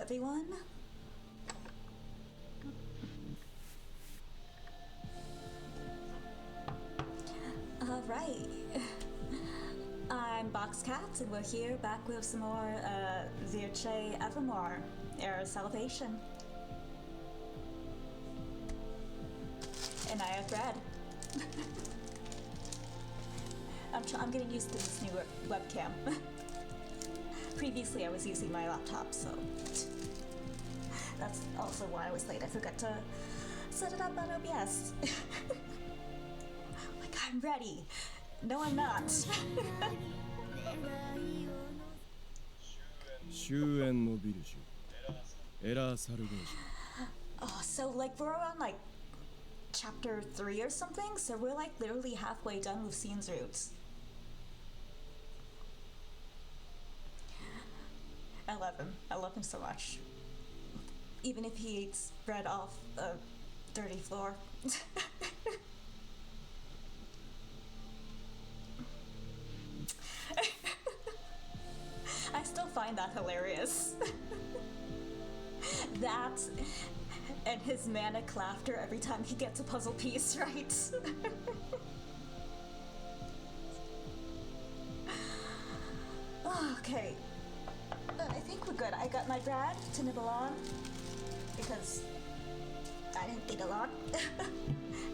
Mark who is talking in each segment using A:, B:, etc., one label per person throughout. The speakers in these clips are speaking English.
A: everyone. Alright. I'm Boxcat, and we're here back with some more Virce Evermore, Era Salvation. And I have Brad. I'm getting used to this new webcam. Previously I was using my laptop, so that's also why I was late. I forgot to set it up on OBS. Like, I'm ready. No, I'm not.
B: 終焉のビルシュエラーサルベーション
A: Oh, so like we're on like chapter 3 or something, so we're like literally halfway done with Sciens routes. I love him so much. Even if he eats bread off a dirty floor. I still find that hilarious. That and his manic laughter every time he gets a puzzle piece right. Okay. I think we're good. I got my Brad to nibble on because I didn't eat a lot.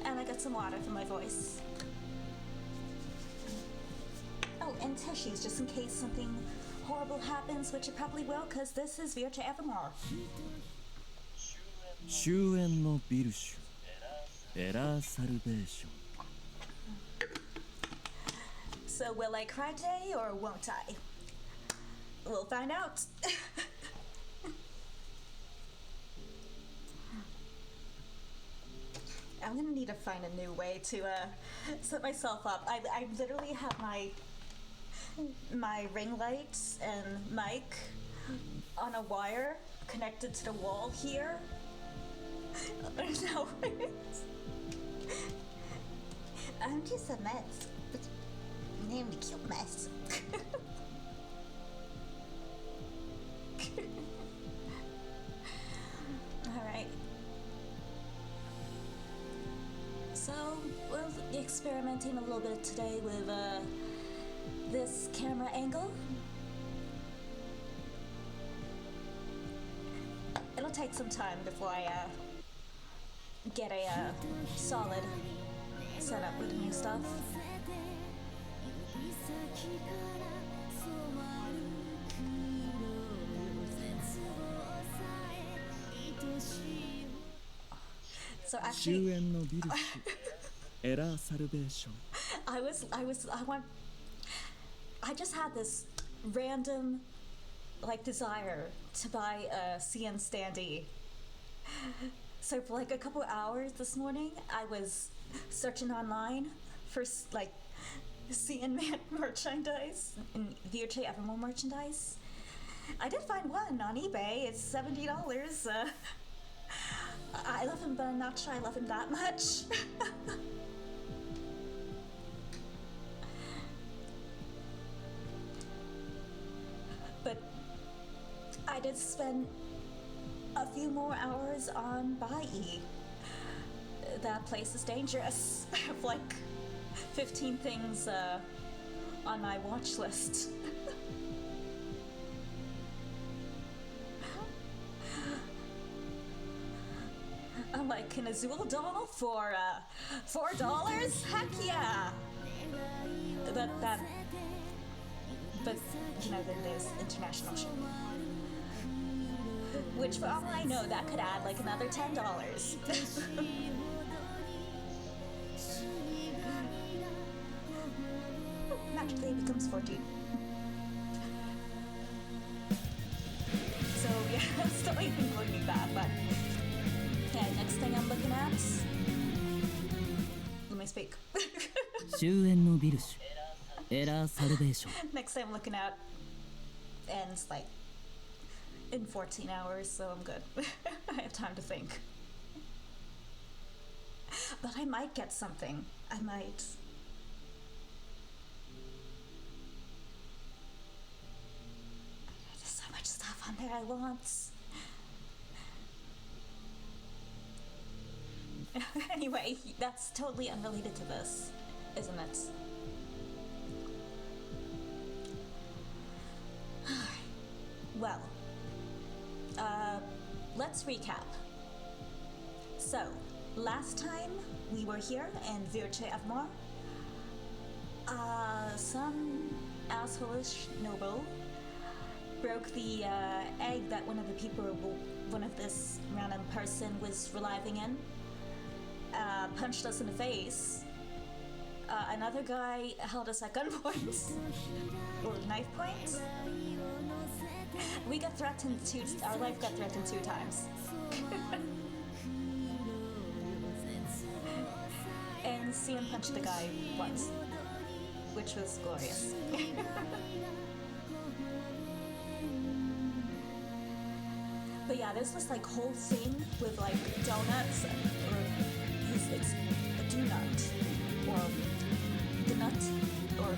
A: And I got some water for my voice. Oh, and tissues just in case something horrible happens, which it probably will, because this is Virce Evermore.
B: 終焉のビルシュエラーサルベーション
A: So will I cry today or won't I? We'll find out. I'm gonna need to find a new way to set myself up. I literally have my ring lights and mic on a wire connected to the wall here. No, I'm just a mess. Named a cute mess. Alright. So, we're experimenting a little bit today with this camera angle. It'll take some time before I get a solid setup with the new stuff. So
B: 終
A: actually,
B: 焉のビルシュエラーサルベーション
A: I just had this random like desire to buy a CN standee. So for like a couple hours this morning, I was searching online for like CN merchandise and Virce Evermore merchandise. I did find one on eBay. It's $70. I love him, but I'm not sure I love him that much. But I did spend a few more hours on Bai. That place is dangerous. I have like 15 things on my watch list. I'm like, an Azul doll for $4? Heck yeah! But you know, then there's international shipping. Which, for all I know, that could add like another $10. Magically it becomes 14. So yeah, still even looking at that, but okay, next thing I'm looking at. Let me speak.
B: 終焉のビルシュエラーサルベーション
A: Next thing I'm looking at ends like in 14 hours, so I'm good. I have time to think. But I might get something. I might. There's so much stuff on there I want. Anyway, that's totally unrelated to this, isn't it? Well, let's recap. So, last time we were here in Virche Avmar, some asshole-ish noble broke the egg that one of this random person was reliving in, punched us in the face. Another guy held us at gunpoint, or knife point. Our life got threatened 2 times. And Sciens punched the guy once, which was glorious. But yeah, there's this like whole thing with like donuts, or it's a donut, or the nut, or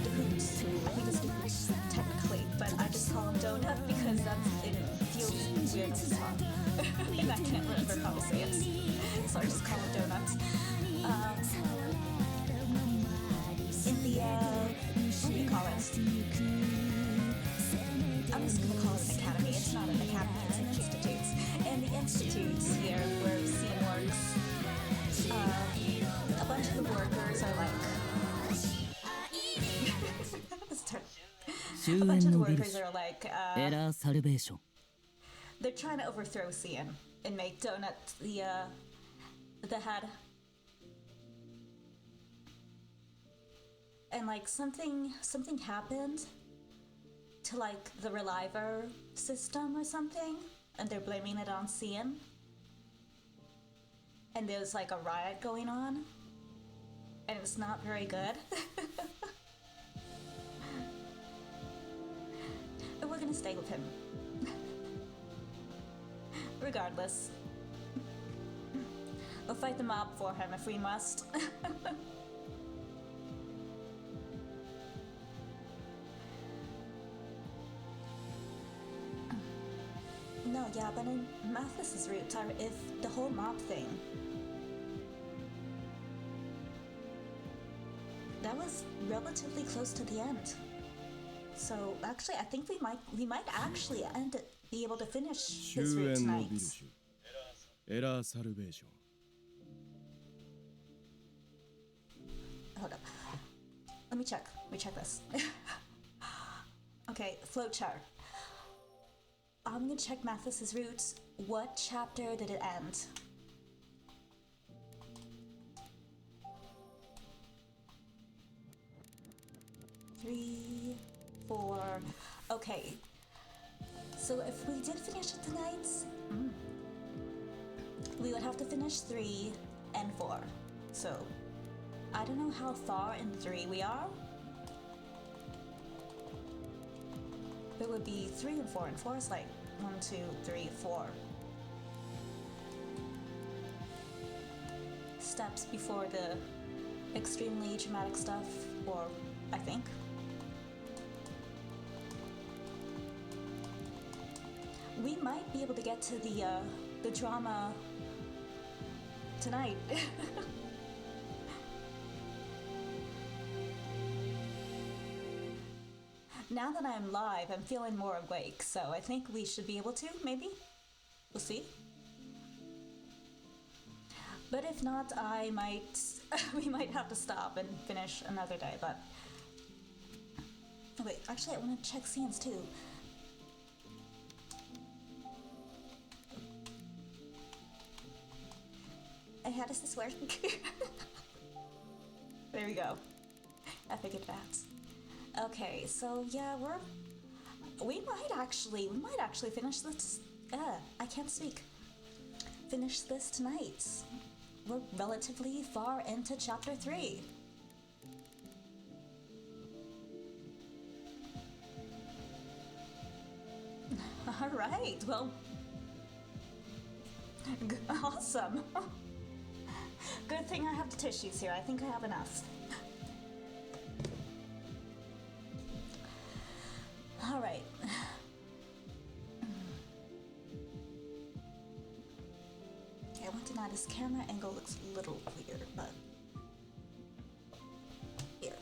A: the hoots. I think it's the hoots technically, but I just call them donut because it feels weird to talk. And I can't remember how to say it, so I just call it donuts. In the what do you call it? I'm just gonna call it an academy. It's not an academy, it's an institute. And the institutes here where Sciens works, a bunch of the workers are like a bunch of the workers are like they're trying to overthrow Sciens and make Donut the head. And like something happened to like the reliver system or something, and they're blaming it on Sciens. And there's like a riot going on, and it's not very good. But we're gonna stay with him. Regardless. We'll fight the mob for him if we must. No, yeah, but in Mathis's route, if the whole mob thing, that was relatively close to the end. So actually, I think we might actually be able to finish this route tonight. Hold up. Let me check this. Okay, flowchart. I'm gonna check Mathis's route. What chapter did it end? Three, 4. Okay. So if we did finish it tonight, we would have to finish 3 and 4. So I don't know how far in 3 we are. It would be 3 and 4, and 4 is like 1, 2, 3, 4 steps before the extremely dramatic stuff, or I think. We might be able to get to the drama tonight. Now that I'm live, I'm feeling more awake, so I think we should be able to, maybe? We'll see. But if not, we might have to stop and finish another day, but... Oh, wait, actually I want to check Sciens too. Hey, how does this work? There we go. I figured that. Okay, so yeah, we might actually finish this. I can't speak. Finish this tonight. We're relatively far into chapter 3. All right. Well, awesome. Good thing I have the tissues here. I think I have enough. All right. Now this camera angle looks a little weird, but here,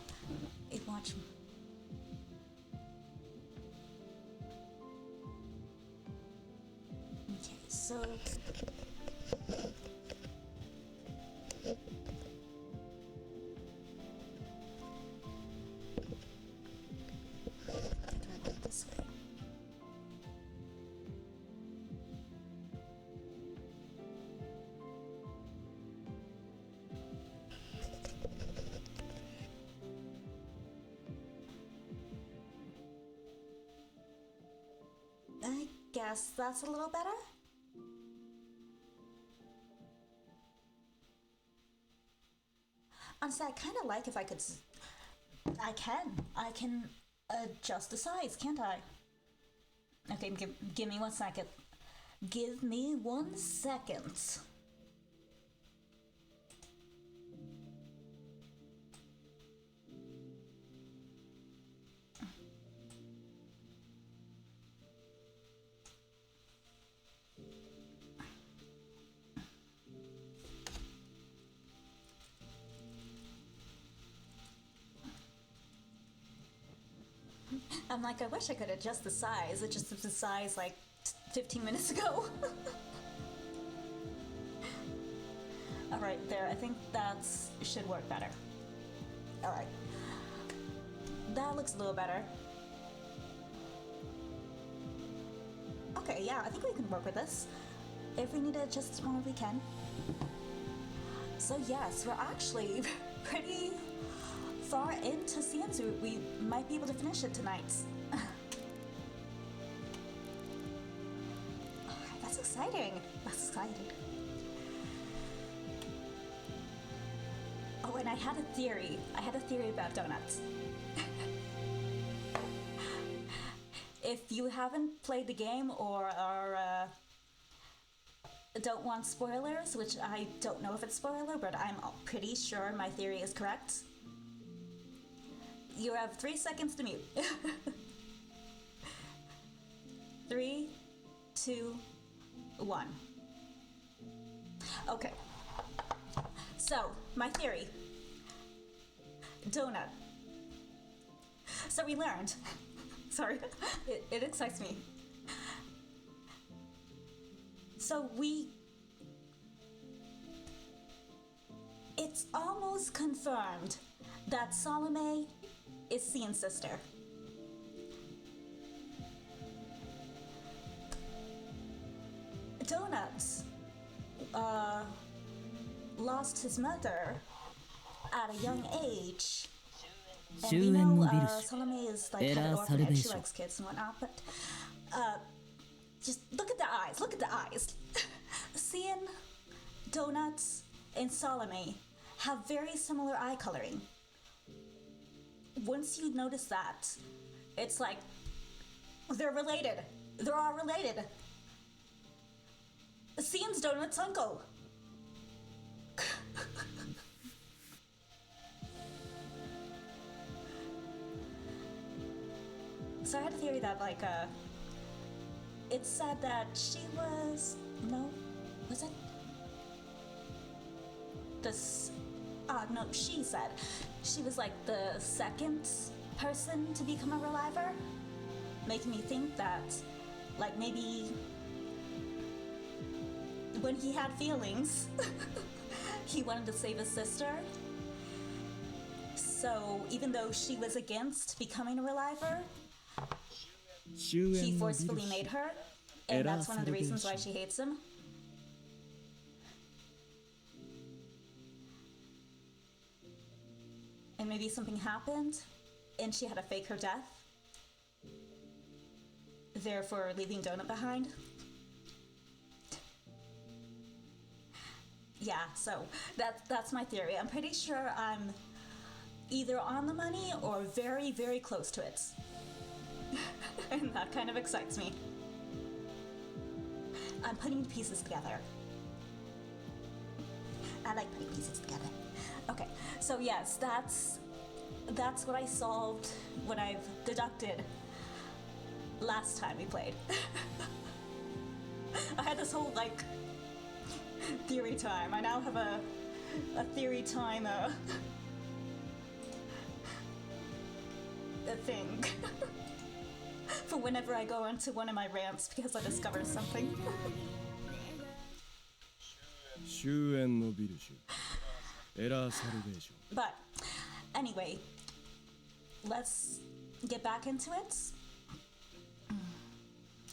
A: watch. Okay, so this way. I guess that's a little better. Honestly, I kind of like if I could. I can adjust the size, can't I? Okay, give me 1 second. Give me 1 second. I'm like, I wish I could adjust the size. It just was the size like 15 minutes ago. All right, there. I think that should work better. All right. That looks a little better. Okay, yeah, I think we can work with this. If we need to adjust more, we can. So yes, we're actually pretty far into Sciens. We might be able to finish it tonight. Alright, that's exciting. That's exciting. Oh, and I had a theory. About donuts. If you haven't played the game or are don't want spoilers, which I don't know if it's spoiler, but I'm pretty sure my theory is correct. You have 3 seconds to mute. 3, 2, 1. Okay. So, my theory. Donut. So we learned. Sorry, it excites me. So it's almost confirmed that Salome is Sciens' sister. Donuts lost his mother at a young age. And we know Salome is like kind of orphanage, she likes kids and whatnot, but just look at the eyes, Sciens, Donuts, and Salome have very similar eye coloring. Once you notice that, it's like they're related. They're all related. Sciens' Donut's uncle. So I had a theory that it said that she was she said she was like the second person to become a reviver, making me think that like maybe when he had feelings he wanted to save his sister. So even though she was against becoming a reviver, he forcefully made her, and that's one of the reasons why she hates him. And maybe something happened, and she had to fake her death, therefore leaving Donut behind. Yeah, so that's my theory. I'm pretty sure I'm either on the money or very, very close to it. And that kind of excites me. I'm putting pieces together. I like putting pieces together. Okay, so yes, that's what I solved, what I've deducted last time we played. I had this whole theory time. I now have a theory time a thing for whenever I go into one of my rants because I discover something.
B: 終焉のビルシュエラーサルベーション
A: But anyway, let's get back into it.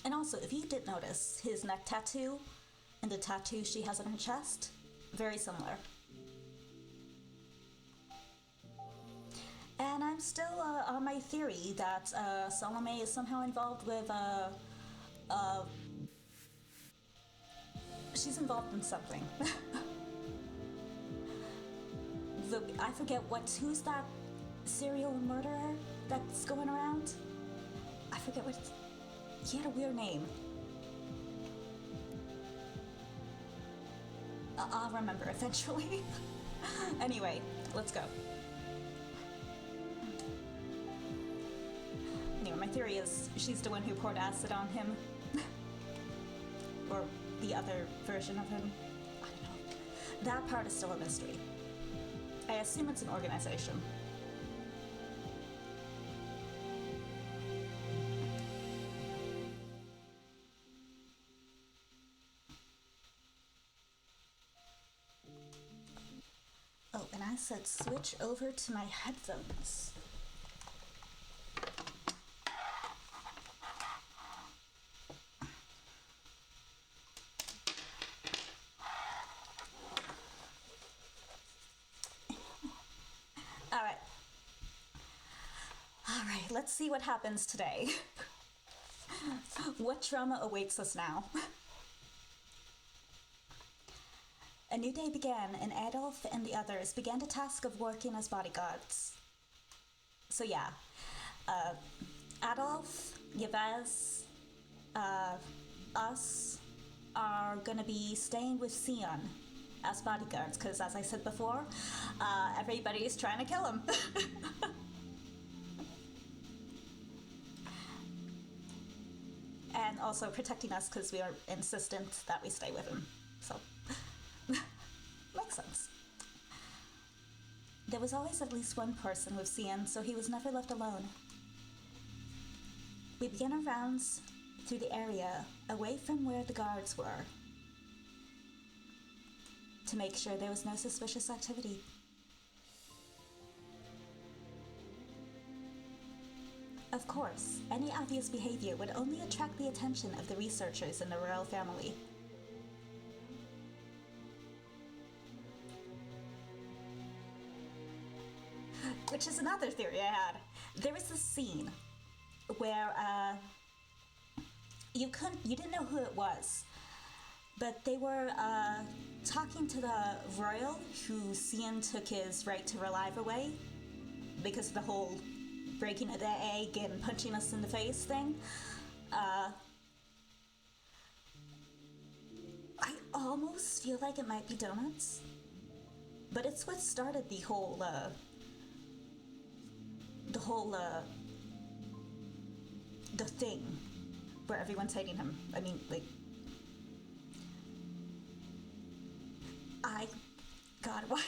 A: And also, if you did notice, his neck tattoo and the tattoo she has on her chest, very similar. And I'm still on my theory that Salome is somehow involved with she's involved in something. I forget who's that serial murderer that's going around? I forget what he had a weird name. I'll remember eventually. Anyway, let's go. Anyway, my theory is she's the one who poured acid on him. Or the other version of him. I don't know. That part is still a mystery. I assume it's an organization. Oh, and I said switch over to my headphones. Alright, let's see what happens today. What drama awaits us now? A new day began, and Adolf and the others began the task of working as bodyguards. So yeah, Adolf, Yves, us are gonna be staying with Sion as bodyguards, because as I said before, everybody's trying to kill him. And also protecting us because we are insistent that we stay with him. So, makes sense. There was always at least one person with Sciens, so he was never left alone. We began our rounds through the area, away from where the guards were, to make sure there was no suspicious activity. Of course, any obvious behavior would only attract the attention of the researchers in the royal family. Which is another theory I had. There was this scene where you didn't know who it was, but they were talking to the royal who Sien took his right to relive away because of the whole breaking of the egg and punching us in the face thing. I almost feel like it might be donuts, but it's what started the whole the thing where everyone's hating him. I mean, like, God, why?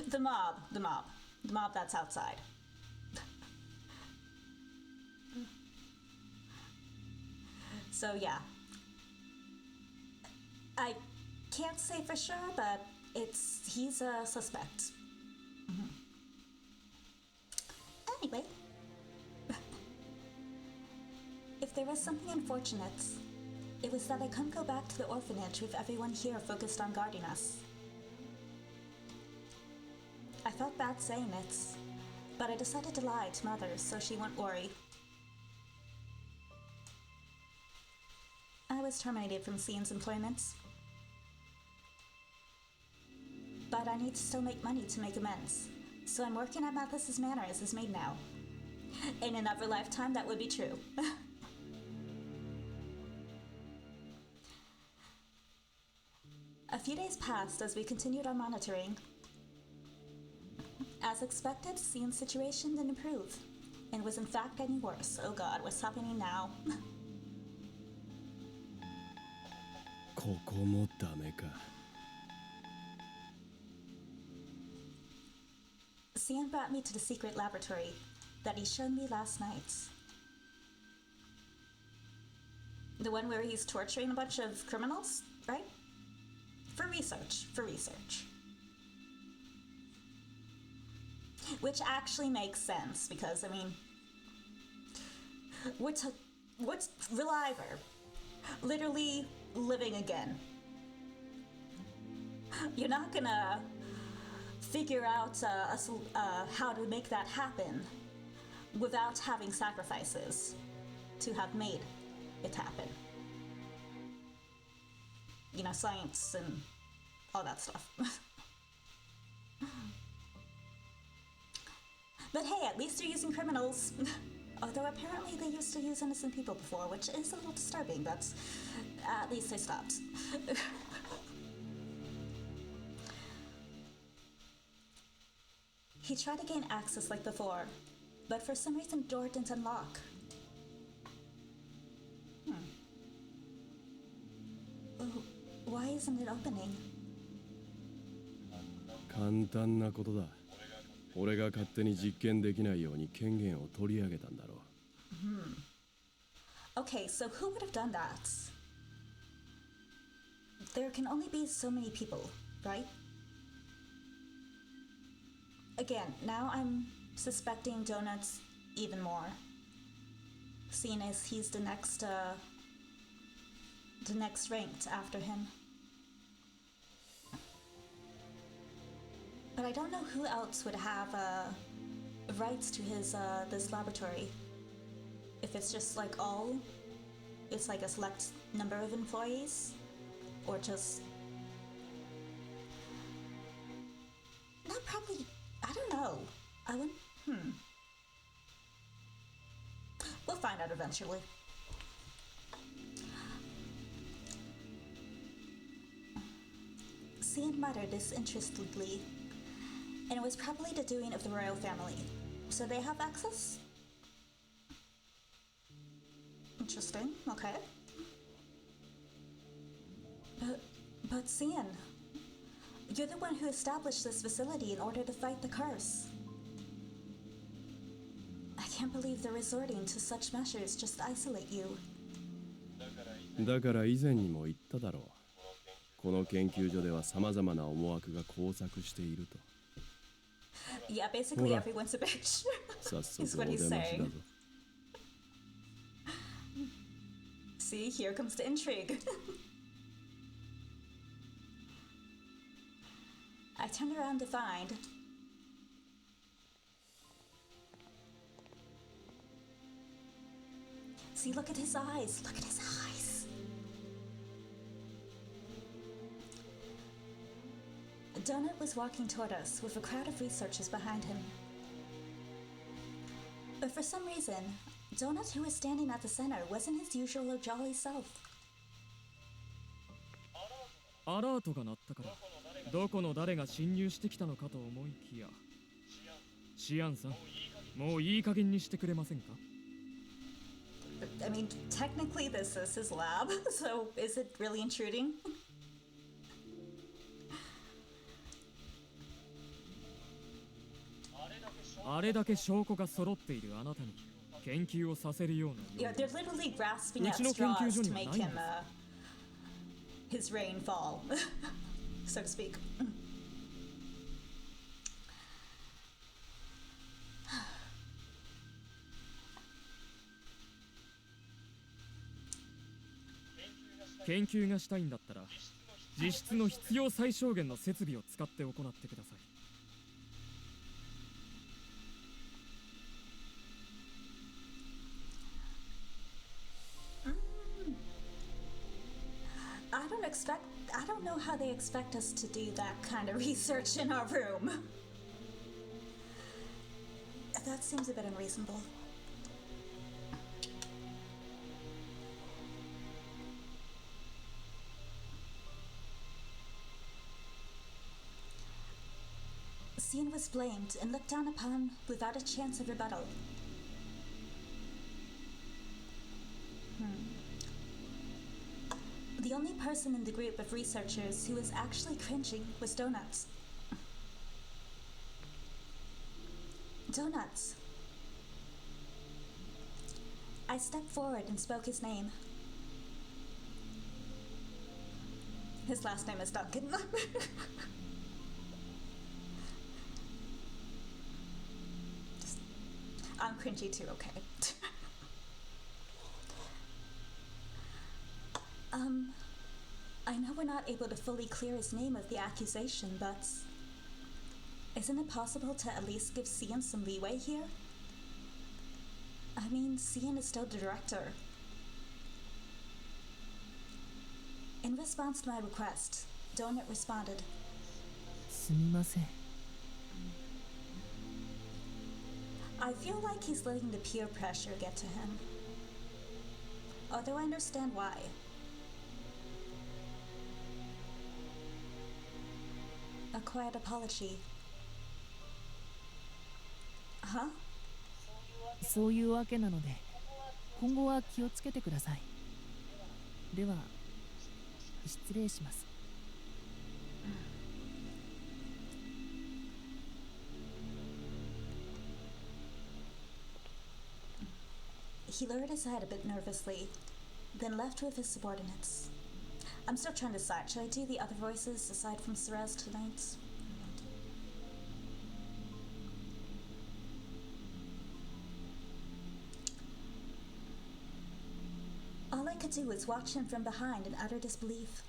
A: The mob that's outside. So yeah, I can't say for sure, but he's a suspect. Mm-hmm. Anyway, if there was something unfortunate, it was that I couldn't go back to the orphanage with everyone here focused on guarding us. I felt bad saying it, but I decided to lie to Mother so she wouldn't worry. I was terminated from Cien's employment, but I need to still make money to make amends, so I'm working at Mathis's Manor as his maid now. In another lifetime, that would be true. A few days passed as we continued our monitoring. As expected, Cien's situation didn't improve, and was in fact getting worse. Oh God, what's happening now?
C: ここもダメか。
A: Sciens brought me to the secret laboratory that he showed me last night. The one where he's torturing a bunch of criminals, right? For research. Which actually makes sense because, I mean, what's Reliver? Literally living again. You're not gonna figure out how to make that happen without having sacrifices to have made it happen. You know, science and all that stuff. But hey, at least they're using criminals. Although apparently they used to use innocent people before, which is a little disturbing, but at least they stopped. He tried to gain access like before, but for some reason door didn't unlock. Why isn't it opening?
C: 簡単なことだ。俺が勝手に実験できないように権限を取り上げたんだろう。
A: Okay, so who would have done that? There can only be so many people, right? Again, now I'm suspecting Donuts even more, seeing as he's the next ranked after him. But I don't know who else would have rights to his this laboratory. If it's just like it's like a select number of employees, or just not probably. I don't know. I wouldn't. We'll find out eventually. Sciens muttered disinterestedly, and it was probably the doing of the royal family. So they have access? Interesting, okay. But Sciens, you're the one who established this facility in order to fight the curse. I can't believe they're resorting to such measures just to isolate you.
C: だから以前にも言っただろう。この研究所では様々な思惑が交錯していると。
A: Yeah, basically everyone's a bitch.
C: 早
A: is
C: 速
A: what
C: お
A: he's
C: 出ましだ
A: saying.
C: ぞ。
A: See, here comes the intrigue. I turned around to find. See, look at his eyes. Look at his eyes. Donut was walking toward us with a crowd of researchers behind him. But for some reason, Donut, who was standing at the center, wasn't his usual jolly self.
D: アラートが鳴ったからどこの誰が侵入してきたのかと思いきやシアンさんもういい加減にしてくれませんか
A: I mean, technically this is his lab, so is it really intruding?
D: あれだけ証拠が揃っているあなたに研究をさせるような
A: Yeah, they're literally grasping at straws to make him, his reign fall, so to speak.
D: 「研究がしたいんだったら実質の必要最小限の設備を使って行ってください」
A: I don't know how they expect us to do that kind of research in our room. That seems a bit unreasonable. Sciens was blamed and looked down upon without a chance of rebuttal. The only person in the group of researchers who was actually cringing was Donuts. Donuts. I stepped forward and spoke his name. His last name is Duncan. I'm cringy too, okay. I know we're not able to fully clear his name of the accusation, but isn't it possible to at least give Sciens some leeway here? I mean, Sciens is still the director. In response to my request, Donut responded,
E: すみません
A: I feel like he's letting the peer pressure get to him. Although I understand why. A quiet apology. Huh?
E: そういうわけなので今後は気をつけてくださいでは失礼します
A: He lowered his head a bit nervously, then left with his subordinates. I'm still trying to decide. Should I do the other voices aside from Sorez tonight? All I could do was watch him from behind in utter disbelief.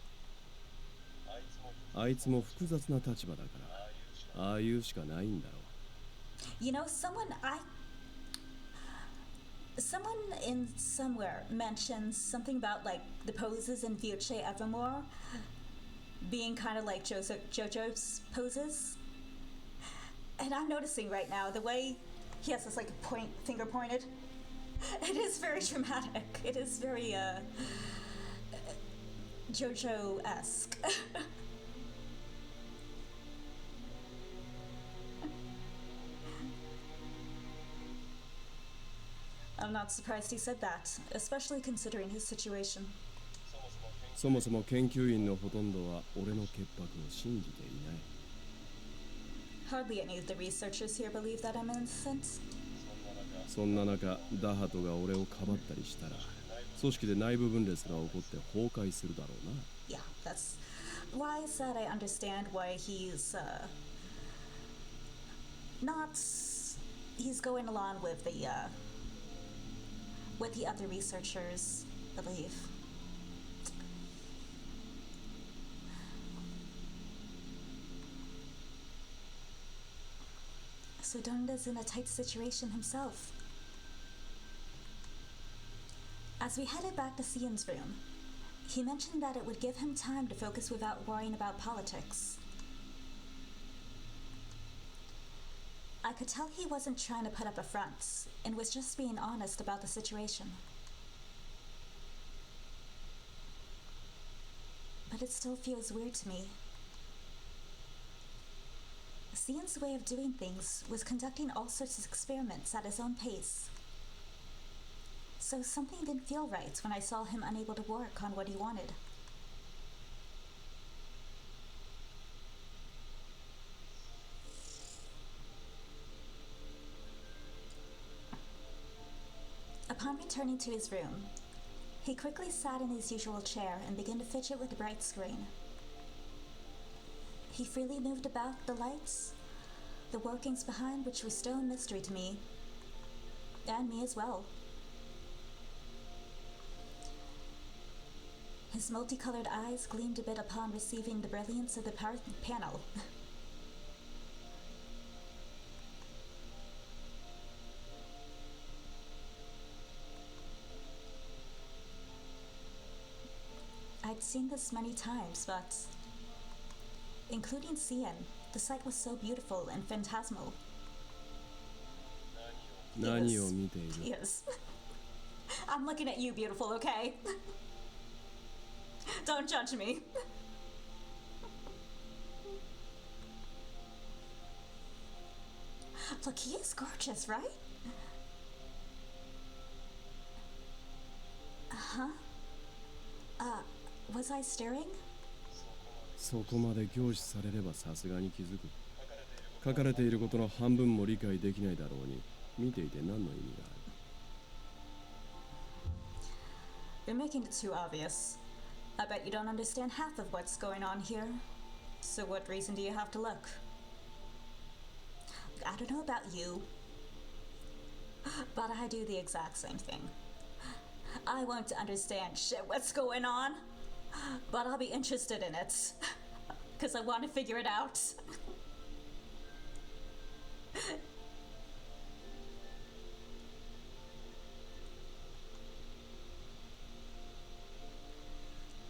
C: あいつも複雑な立場だからああいうしかないんだろう
A: You know, someone in somewhere mentions something about like the poses in Viace Evermore being kind of like JoJo's poses. And I'm noticing right now the way he has this like finger pointed. It is very dramatic. It is very JoJo-esque. I'm not surprised he said that, especially considering his situation.
C: そもそも研究員のほとんどは俺の潔白を信じていない
A: Hardly any of the researchers here believe that I'm innocent.
C: そんな中ダハトが俺をかばったりしたら組織で内部分裂が起こって崩壊するだろうな
A: Yeah, that's why I said I understand why he's going along with the other researchers believe. So Donda's in a tight situation himself. As we headed back to Sciens' room, he mentioned that it would give him time to focus without worrying about politics. I could tell he wasn't trying to put up a front and was just being honest about the situation. But it still feels weird to me. Sciens' way of doing things was conducting all sorts of experiments at his own pace. So something didn't feel right when I saw him unable to work on what he wanted. Upon returning to his room, he quickly sat in his usual chair and began to fidget with the bright screen. He freely moved about the lights, the workings behind which were still a mystery to me, and me as well. His multicolored eyes gleamed a bit upon receiving the brilliance of the panel. I'd seen this many times, but including Sciens, the sight was so beautiful and phantasmal.
C: 何を見ている
A: Yes. I'm looking at you, beautiful, okay? Don't judge me. Look, he is gorgeous, right? Uh-huh. Was I staring?
C: そこまで凝視されればさすがに気づく。書かれていることの半分も理解できないだろうに、見ていて何の意味がある？
A: You're making it too obvious. I bet you don't understand half of what's going on here. So what reason do you have to look? I don't know about you, but I do the exact same thing. I won't understand shit what's going on, but I'll be interested in it. Because I want to figure it out.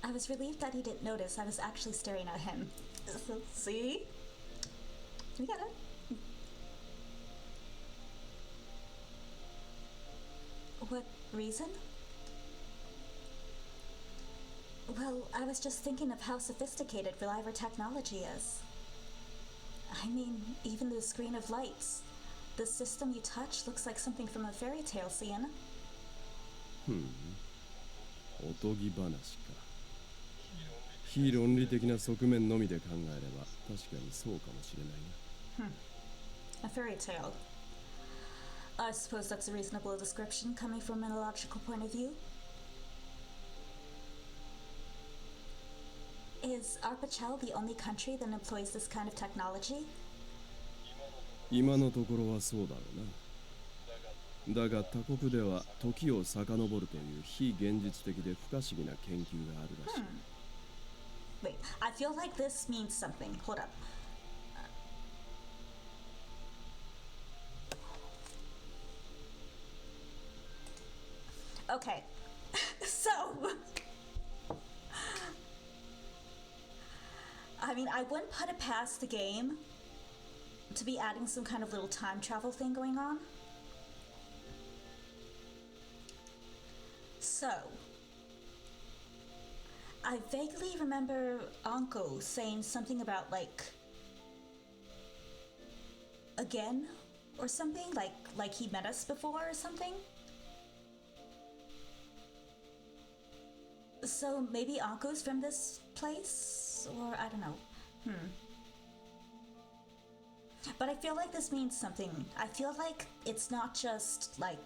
A: I was relieved that he didn't notice I was actually staring at him. See? We got it. What reason? Well, I was just thinking of how sophisticated Reliver technology is. I mean, even the screen of lights. The system you touch looks like something from a fairy tale scene.
C: おとぎ話か。非論理的な側面のみで考えれば確かにそうかもしれないな。
A: A fairy tale. I suppose that's a reasonable description coming from an illogical point of view. Is Arpachel the only country that employs this kind of technology?
C: 今のところはそうだろうな。だが他国では時を遡るという非現実的で不可思議な研究があるらしい。
A: Wait, I feel like this means something. Hold up. Okay, so I mean, I wouldn't put it past the game to be adding some kind of little time travel thing going on. So, I vaguely remember Anko saying something about like again or something, like he met us before or something. So maybe Anko's from this place, or I don't know. But I feel like this means something. I feel like it's not just like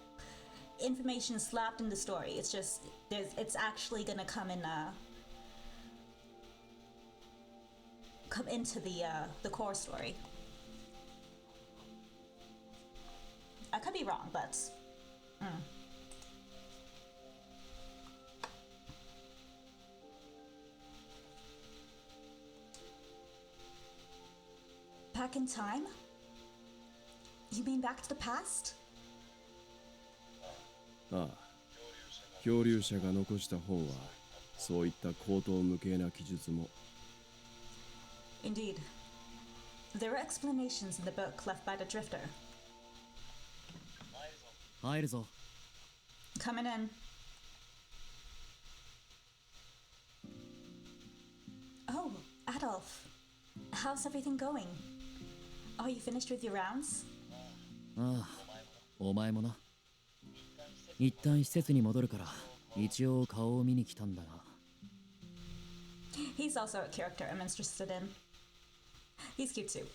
A: information slapped in the story. It's just it's actually gonna come into the core story. I could be wrong, but back in time? You mean back to the past?
C: ああ、漂流者が残した本はそういった高等無形な記述も。
A: Indeed. There were explanations in the book left by the drifter.
B: 入るぞ。
A: Coming in. Oh, Adolf. How's everything going? Are you finished with your rounds?
B: ああ、お前もな。一旦施設に戻るから一応顔を見に来たんだが。
A: He's also a character I'm interested in. He's cute too.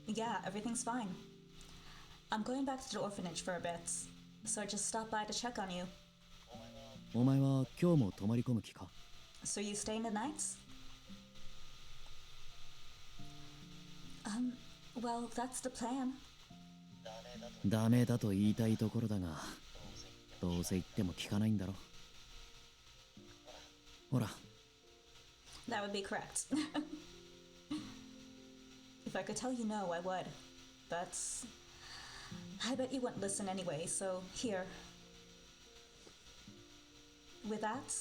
A: Yeah, everything's fine. I'm going back to the orphanage for a bit, so I just stopped by to check on you.
B: お前は今日も泊まり込む気か？
A: So you staying the nights? Well, that's the plan.
B: ダメだと言いたいところだが、どうせ言っても聞かないんだろ。ほら。
A: That would be correct. If I could tell you no, I would. But I bet you wouldn't listen anyway, so here. With that,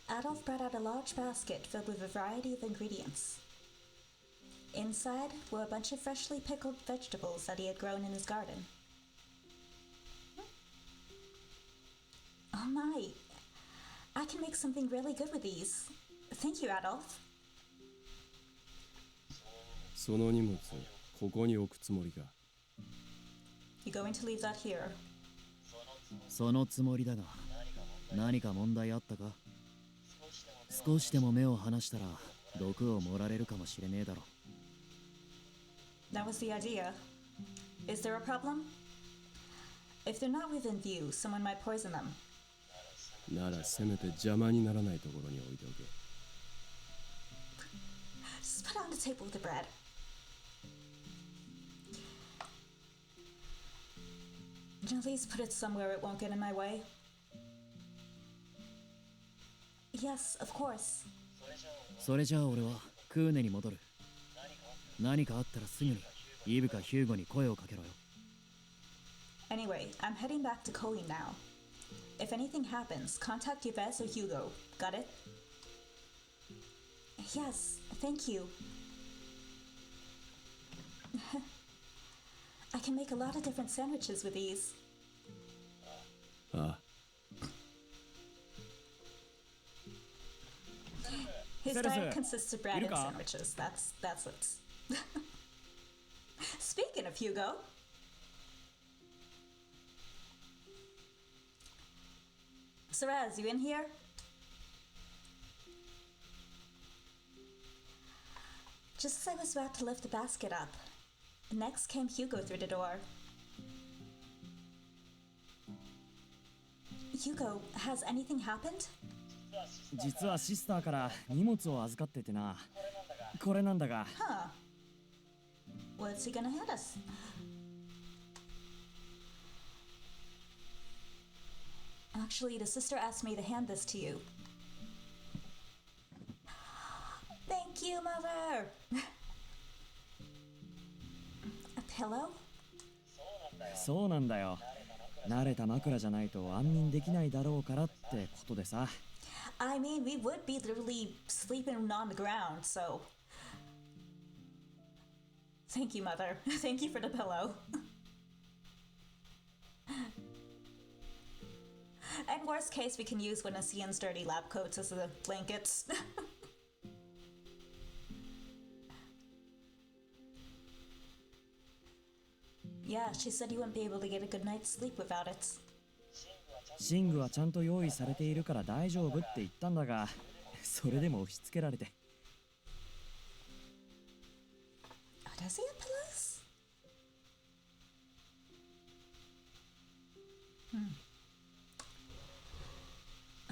A: Adolf brought out a large basket filled with a variety of ingredients. Inside were a bunch of freshly pickled vegetables that he had grown in his garden. Oh my! I can make something really good with these. Thank you, Adolf.
C: その荷物、ここに置くつもりか。
A: You going to leave that here?
B: そのつもりだが、何か問題あったか？少しでも目を離したら毒を盛られるかもしれねえだろ。
A: That was the idea. Is there a problem? If they're not within view, someone might poison them.
C: ならせめて邪魔にならないところに置いておけ。
A: Just put it on the table with the bread. Can you at least put it somewhere it won't get in my way? Yes, of course.
B: それじゃあ俺はクーネに戻る。何かあったらすぐにイブかヒューゴに声をかけろよ。
A: Anyway, I'm heading back to Colleen now. If anything happens, contact Yves or Hugo. Got it? Yes, thank you. I can make a lot of different sandwiches with these.
C: ああ、
A: His
D: Citizen,
A: diet consists of bread and
D: Iruka.
A: sandwiches. That's what's. Speaking of Hugo. Saraz, you in here? Just as I was about to lift the basket up, next came Hugo through the door. Hugo, has anything happened?
D: 実はシスターから荷物を預かっててな。これなんだが。
A: Huh. What's he gonna hand us? Actually, the sister asked me to hand this to you. Thank you, Mother! A pillow?
D: そうなんだよ。慣れた枕じゃないと安眠できないだろうからってことでさ。
A: I mean, we would be literally sleeping on the ground, so. Thank you, Mother. Thank you for the pillow. And worst case, we can use one of Sciens' dirty lab coats as the blankets. Yeah, she said you wouldn't be able to get a good night's sleep without it.
D: 寝具はちゃんと用意されているから大丈夫って言ったんだが、それでも押し付けられて。
A: Oh, does he have pillows?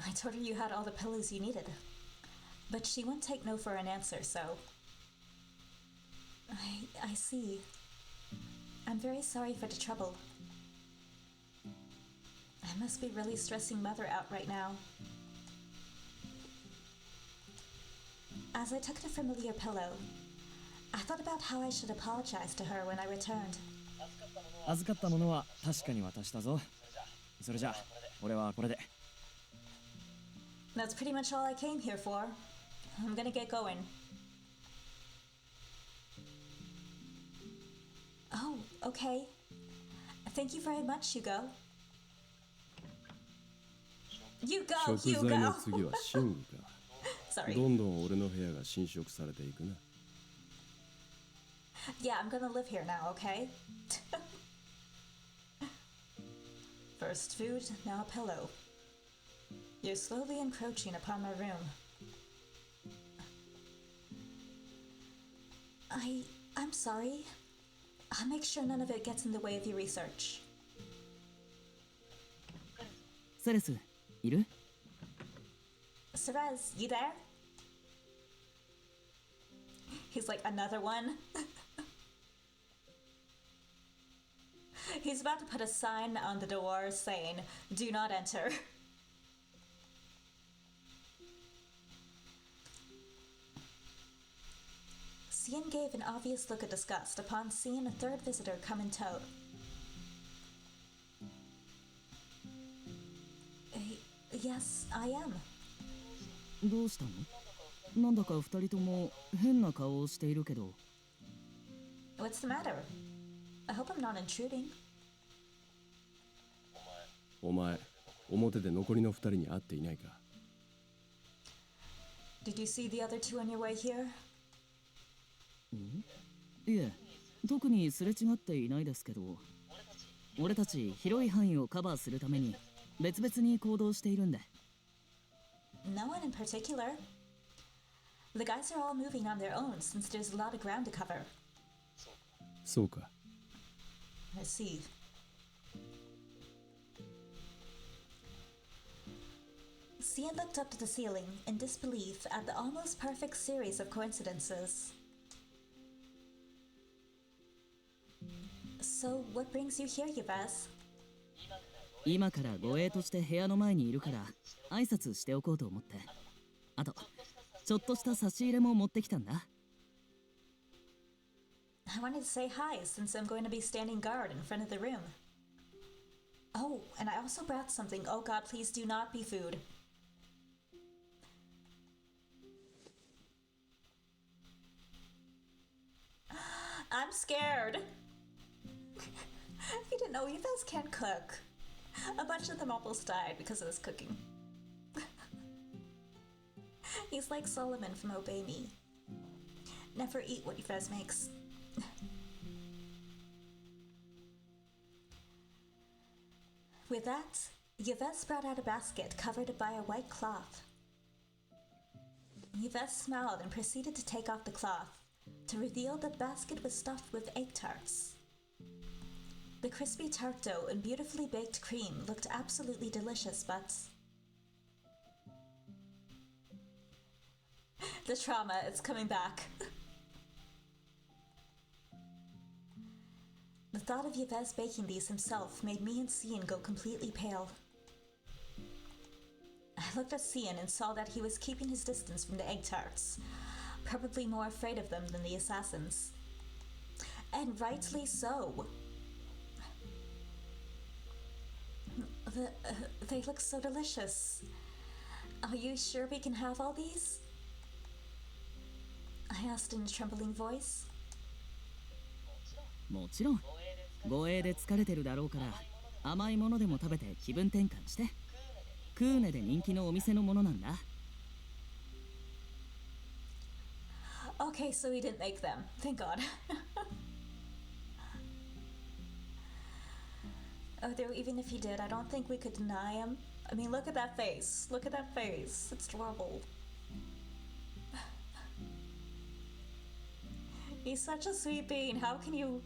A: I told her you had all the pillows you needed. But she wouldn't take no for an answer, so. I see. I'm very sorry for the trouble. I must be really stressing Mother out right now. As I took the familiar pillow, I thought about how I should apologize to her when I returned.
D: 預かったものは確かに渡したぞ。それじゃ、俺はこれで。
A: That's pretty much all I came here for. I'm gonna get going. Oh, okay. Thank you very much, Hugo. Hugo,
C: 食材の
A: Hugo!
C: 次は寝具か。
A: Sorry.
C: どんどん俺の部屋が侵食されていくな。
A: Yeah, I'm gonna live here now, okay? First food, now a pillow. You're slowly encroaching upon my room. I'm sorry. I'll make sure none of it gets in the way of your research.
B: セレス、いる？
A: Cerez, you there? He's like, another one? He's about to put a sign on the door saying, do not enter. Sien gave an obvious look of disgust upon seeing a third visitor come in tow. Yes, I am.
B: どうしたの？なんだか二人とも変な顔をしているけど。
A: What's the matter? I hope I'm not intruding.
C: お前、表で残りの二人に会っていないか？
A: Did you see the other two on your way here?
B: いえ、特にすれ違っていないですけど。俺たち広い範囲をカバーするために別々に行動しているんで。
A: No one in particular. The guys are all moving on their own since there's a lot of ground to cover.
C: そうか。
A: I see. Cian looked up to the ceiling in disbelief at the almost perfect series of coincidences. So, what brings you here, Yves?
B: 今から護衛として部屋の前にいるから挨拶しておこうと思って。あとちょっとした差し入れも持ってきたんだ。
A: I wanted to say hi since I'm going to be standing guard in front of the room. Oh, and I also brought something. Oh god, please do not be food. I'm scared. You didn't know Yves can't cook. A bunch of them almost died because of his cooking. He's like Solomon from Obey Me. Never eat what Yves makes. With that, Yves brought out a basket covered by a white cloth. Yves smiled and proceeded to take off the cloth to reveal the basket was stuffed with egg tarts. The crispy tart dough and beautifully baked cream looked absolutely delicious, but the trauma is coming back. The thought of Yves baking these himself made me and Cian go completely pale. I looked at Cian and saw that he was keeping his distance from the egg tarts, probably more afraid of them than the assassins. And rightly so. They look so delicious. Are you sure we can have all these? I asked in a trembling voice.
B: もちろん護衛で疲れてるだろうから甘いものでも食べて気分転換して。クーネで人気のお店のものなんだ。
A: Okay, so he didn't make them. Thank God. Although even if he did, I don't think we could deny him. I mean, look at that face. Look at that face. It's adorable. He's such a sweet being. How can you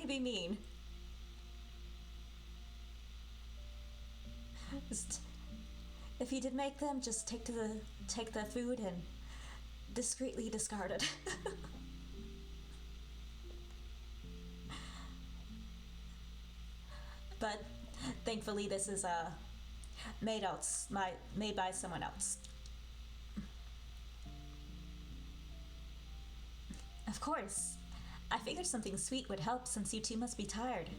A: be mean? Just, if you did make them, just take the food and discreetly discard it. But thankfully this is made by someone else. Of course. I figured something sweet would help since you two must be tired,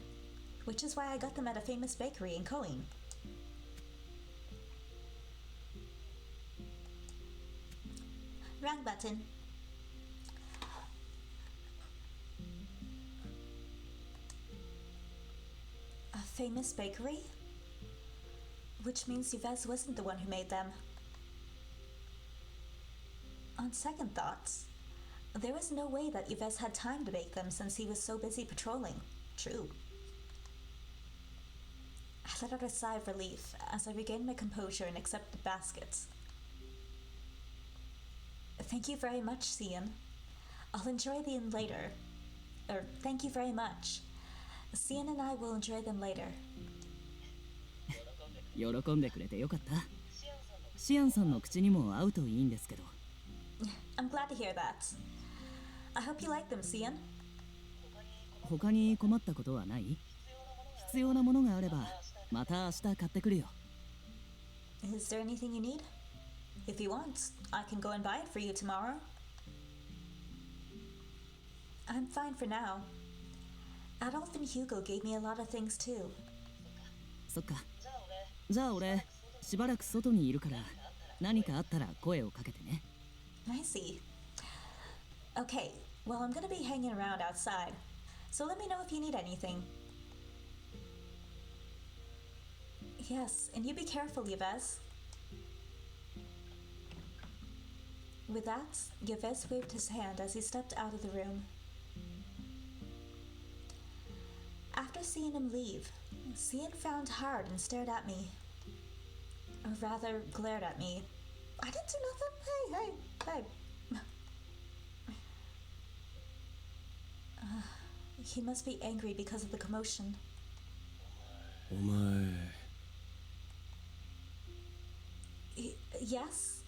A: which is why I got them at a famous bakery in Koin. Wrong button. A famous bakery? Which means Yves wasn't the one who made them. On second thoughts, there was no way that Yves had time to bake them since he was so busy patrolling. True. I let out a sigh of relief as I regained my composure and accepted the baskets. Thank you very much, Cian. I'll enjoy them later. Thank you very much. Cian and I will enjoy them later.
B: 喜んでくれてよかった。シアンさんの口にも合うといいんですけど。
A: I'm glad to hear that. I hope you like them, Cian.
B: 他に困ったことはない？必要なものがあればまた明日買ってくるよ。
A: Is there anything you need? If you want, I can go and buy it for you tomorrow. I'm fine for now. Adolf and Hugo gave me a lot of things too.
B: そっか。じゃあ俺しばらく外にいるから何かあったら声をかけてね。
A: I see. Okay, well, I'm gonna be hanging around outside, so let me know if you need anything. Yes, and you be careful, Yves. With that, Yves waved his hand as he stepped out of the room. After seeing him leave, Cian frowned hard and stared at me. Or rather, glared at me. I didn't do nothing. Hey. He must be angry because of the commotion.
C: お前
A: Yes?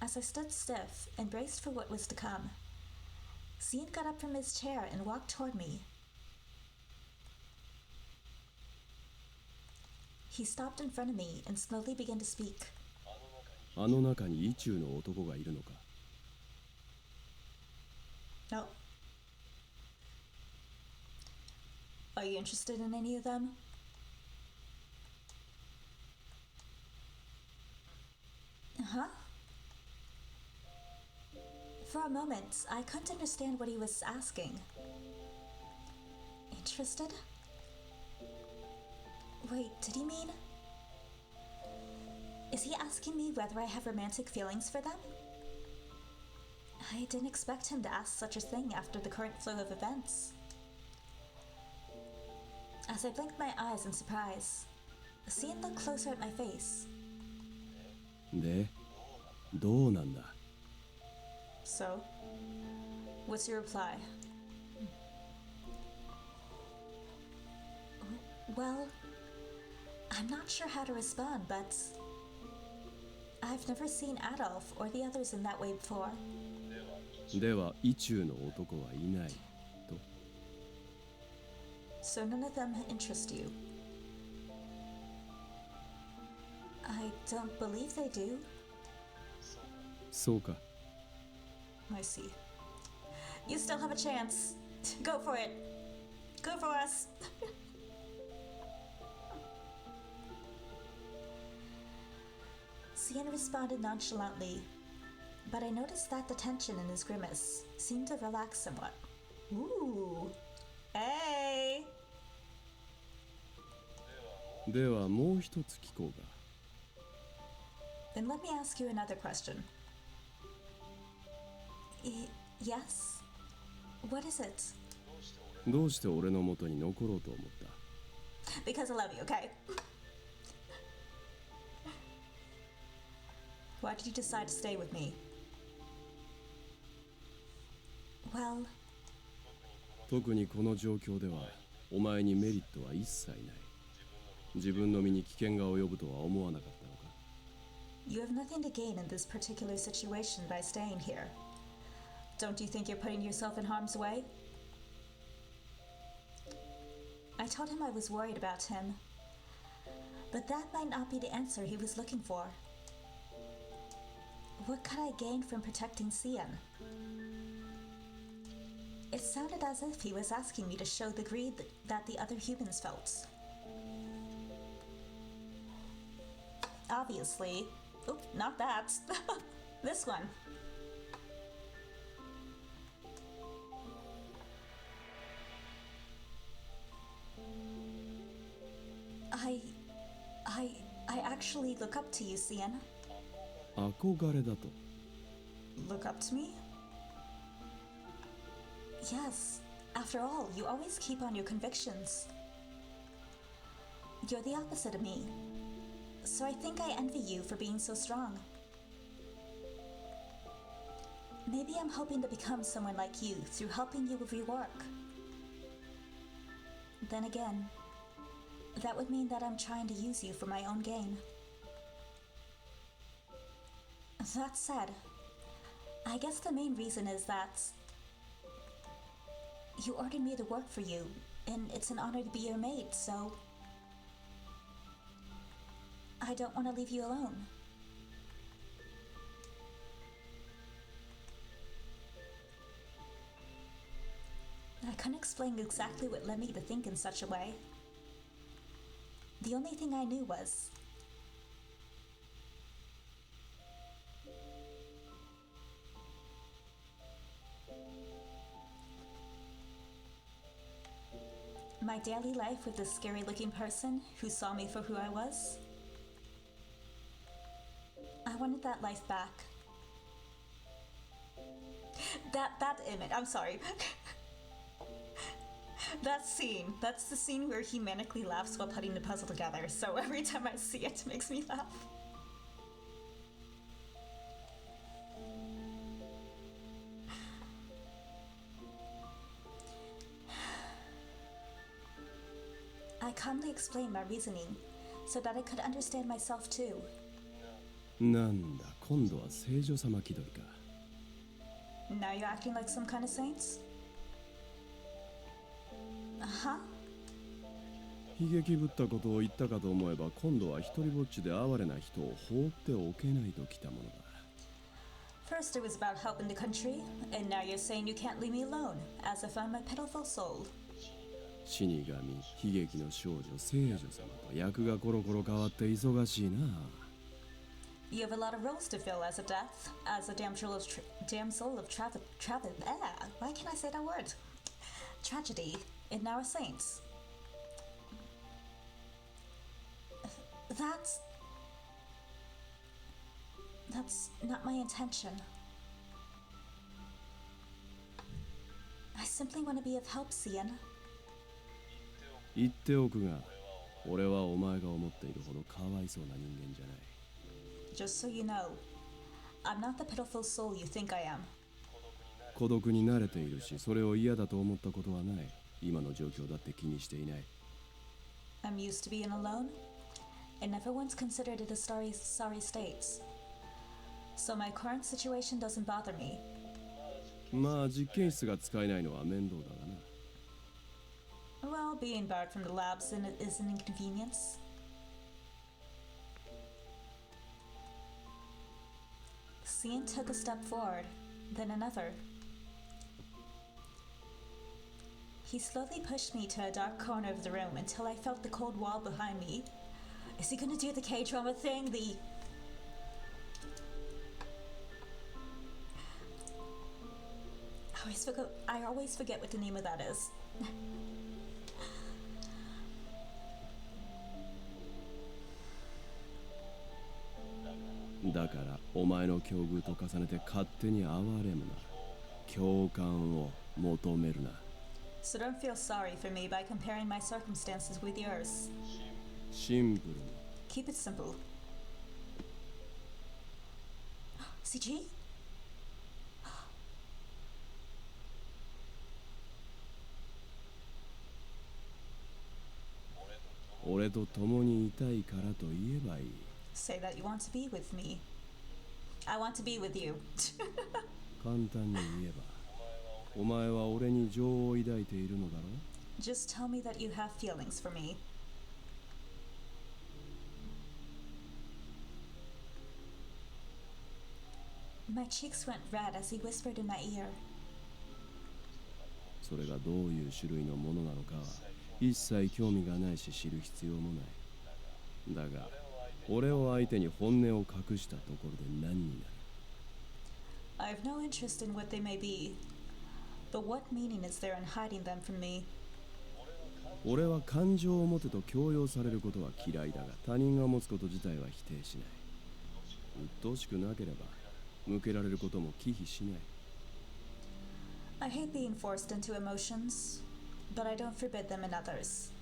A: As I stood stiff and braced for what was to come, Cian got up from his chair and walked toward me. He stopped in front of me and slowly began to speak.
C: あの中に意中の男がいるのか
A: No. Are you interested in any of them? Huh? For a moment, I couldn't understand what he was asking. Interested? Wait, did he mean? Is he asking me whether I have romantic feelings for them? I didn't expect him to ask such a thing after the current flow of events. As I blinked my eyes in surprise, Cian looked closer at my face.
C: でどうなんだ
A: So, what's your reply? Well, I'm not sure how to respond, but I've never seen Adolf or the others in that way before.
C: では意中の男はいないと
A: So none of them interest you. I don't believe they do.
C: そうか
A: I see. You still have a chance. Go for it. Go for us. Cian responded nonchalantly, but I noticed that the tension in his grimace seemed to relax somewhat. Ooh. Hey.
C: ではもう一つ聞こうか
A: Then let me ask you another question. Yes? What is it?
C: どうして俺の元に残ろうと思った
A: Because I love you, okay? Why did you decide to stay with me? Well,
C: 特にこの状況ではお前にメリットは一切ない自分の身に危険が及ぶとは思わなかったのか
A: you have nothing to gain in this particular situation by staying here. Don't you think you're putting yourself in harm's way? I told him I was worried about him, but that might not be the answer he was looking for. What could I gain from protecting Cian? It sounded as if he was asking me to show the greed that the other humans felt. Obviously. Oop, not that. This one. I actually look up to you, Cian.
C: 憧れだと
A: Look up to me? Yes. After all, you always keep on your convictions. You're the opposite of me. So I think I envy you for being so strong. Maybe I'm hoping to become someone like you through helping you with your work. Then again, that would mean that I'm trying to use you for my own gain. That said, I guess the main reason is that you ordered me to work for you, and it's an honor to be your maid, so I don't want to leave you alone. I couldn't explain exactly what led me to think in such a way. The only thing I knew was my daily life with this scary-looking person who saw me for who I was. I wanted that life back. That image, I'm sorry. That scene, that's the scene where he manically laughs while putting the puzzle together, so every time I see it, it makes me laugh. I calmly explained my reasoning, so that I could understand myself too.
C: なんだ、今度は聖女様気取りか。
A: Now you're acting like some kind of saints? Huh?
C: 悲劇ぶったことを言ったかと思えば、今度は一人ぼっちで哀れな人を放っておけないときたものだ。
A: First it was about helping the country, and now you're saying you can't leave me alone, as if I'm a pitiful soul.
C: 死神、悲劇の少女、聖女様と役がコロコロ変わって忙しいな。
A: You have a lot of roles to fill as a death, as a damsel of why can't I say that word? Tragedy, and now a saint. That's not my intention. I simply want to be of help, Sciens.
C: 言っておくが、俺はお前が思っているほどかわいそうな人間じゃない。
A: Just so you know, I'm not the pitiful soul you think I am.
C: 孤独に慣れているし、それを嫌だと思ったことはない。今の状況だって気にしていない。
A: I'm used to being alone, and never once considered it a sorry state. So my current situation doesn't bother me.
C: まあ実験室が使えないのは面倒だがな。
A: Well, being barred from the labs is an inconvenience. Sciens took a step forward, then another. He slowly pushed me to a dark corner of the room until I felt the cold wall behind me. Is he gonna do the K-drama thing? I always forget what the name of that is. だからお前の境遇と重ねて勝手に哀れむな。共感を求めるな。So don't feel sorry for me by comparing my circumstances with yours.
C: シンプルに。
A: Keep it simple. CG?
C: 俺と共にいたいからと言えばいい。
A: Say that you want to be with me. I want to be with you.
C: 簡単に言えば、お前は俺に情を抱いているのだろう？
A: Just tell me that you have feelings for me. My cheeks went red as he whispered in my ear.
C: それがどういう種類のものなのかは一切興味がないし知る必要もない。だが俺を相手に本音を隠したところで何になる？
A: I have no interest in what they may be, but what meaning is there in hiding them from me?
C: 俺は感情を持てと強要されることは嫌いだが、他人が持つこと自体は否定しない。鬱陶しくなければ向けられることも忌避しない。
A: I hate being forced into emotions, but I don't forbid them in others.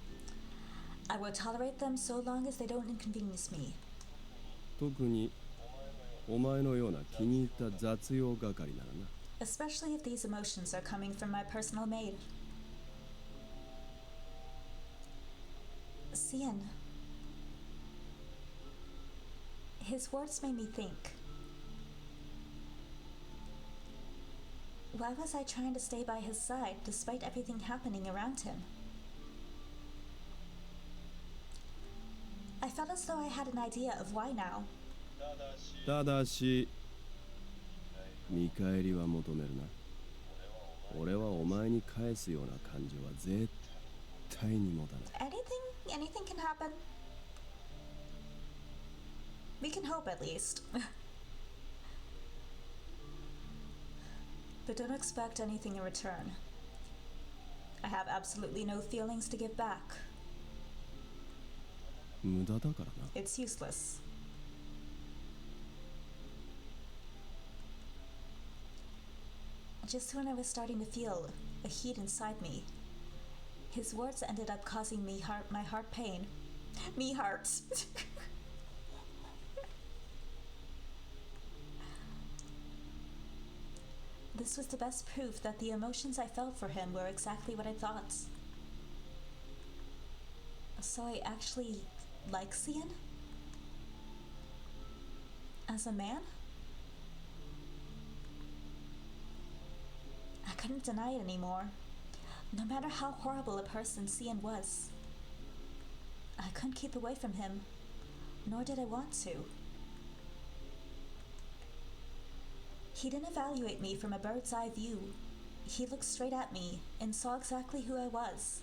A: I will tolerate them so long as they don't inconvenience me.
C: 特にお前のような気に入った雑用係ならな。
A: Especially if these emotions are coming from my personal maid. Sciens. His words made me think. Why was I trying to stay by his side despite everything happening around him? I felt as though I had an idea of why now.
C: ただし見返りは求めるな。俺はお前に返すような感情は絶対に持たない。
A: Anything can happen. We can hope at least. But don't expect anything in return. I have absolutely no feelings to give back.
C: 無駄だからな。
A: It's useless. Just when I was starting to feel a heat inside me, His words ended up causing my heart pain. Me heart. This was the best proof that the emotions I felt for him were exactly what I thought. So I actually like Sciens? As a man? I couldn't deny it anymore. No matter how horrible a person Sciens was, I couldn't keep away from him, nor did I want to. He didn't evaluate me from a bird's eye view. He looked straight at me and saw exactly who I was.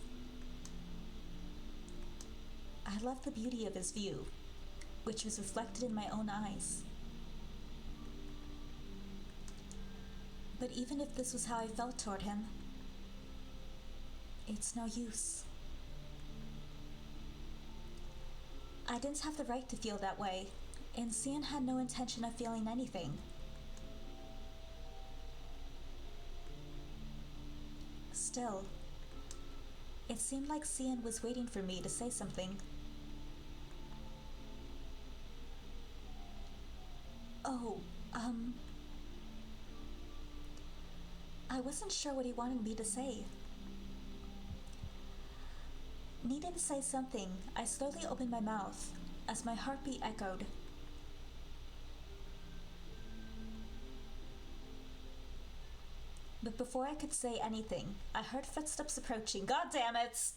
A: I loved the beauty of his view, which was reflected in my own eyes. But even if this was how I felt toward him, it's no use. I didn't have the right to feel that way, and Sciens had no intention of feeling anything. Still, it seemed like Sciens was waiting for me to say something. Oh, I wasn't sure what he wanted me to say. Needing to say something, I slowly opened my mouth as my heartbeat echoed. But before I could say anything, I heard footsteps approaching. God damn it!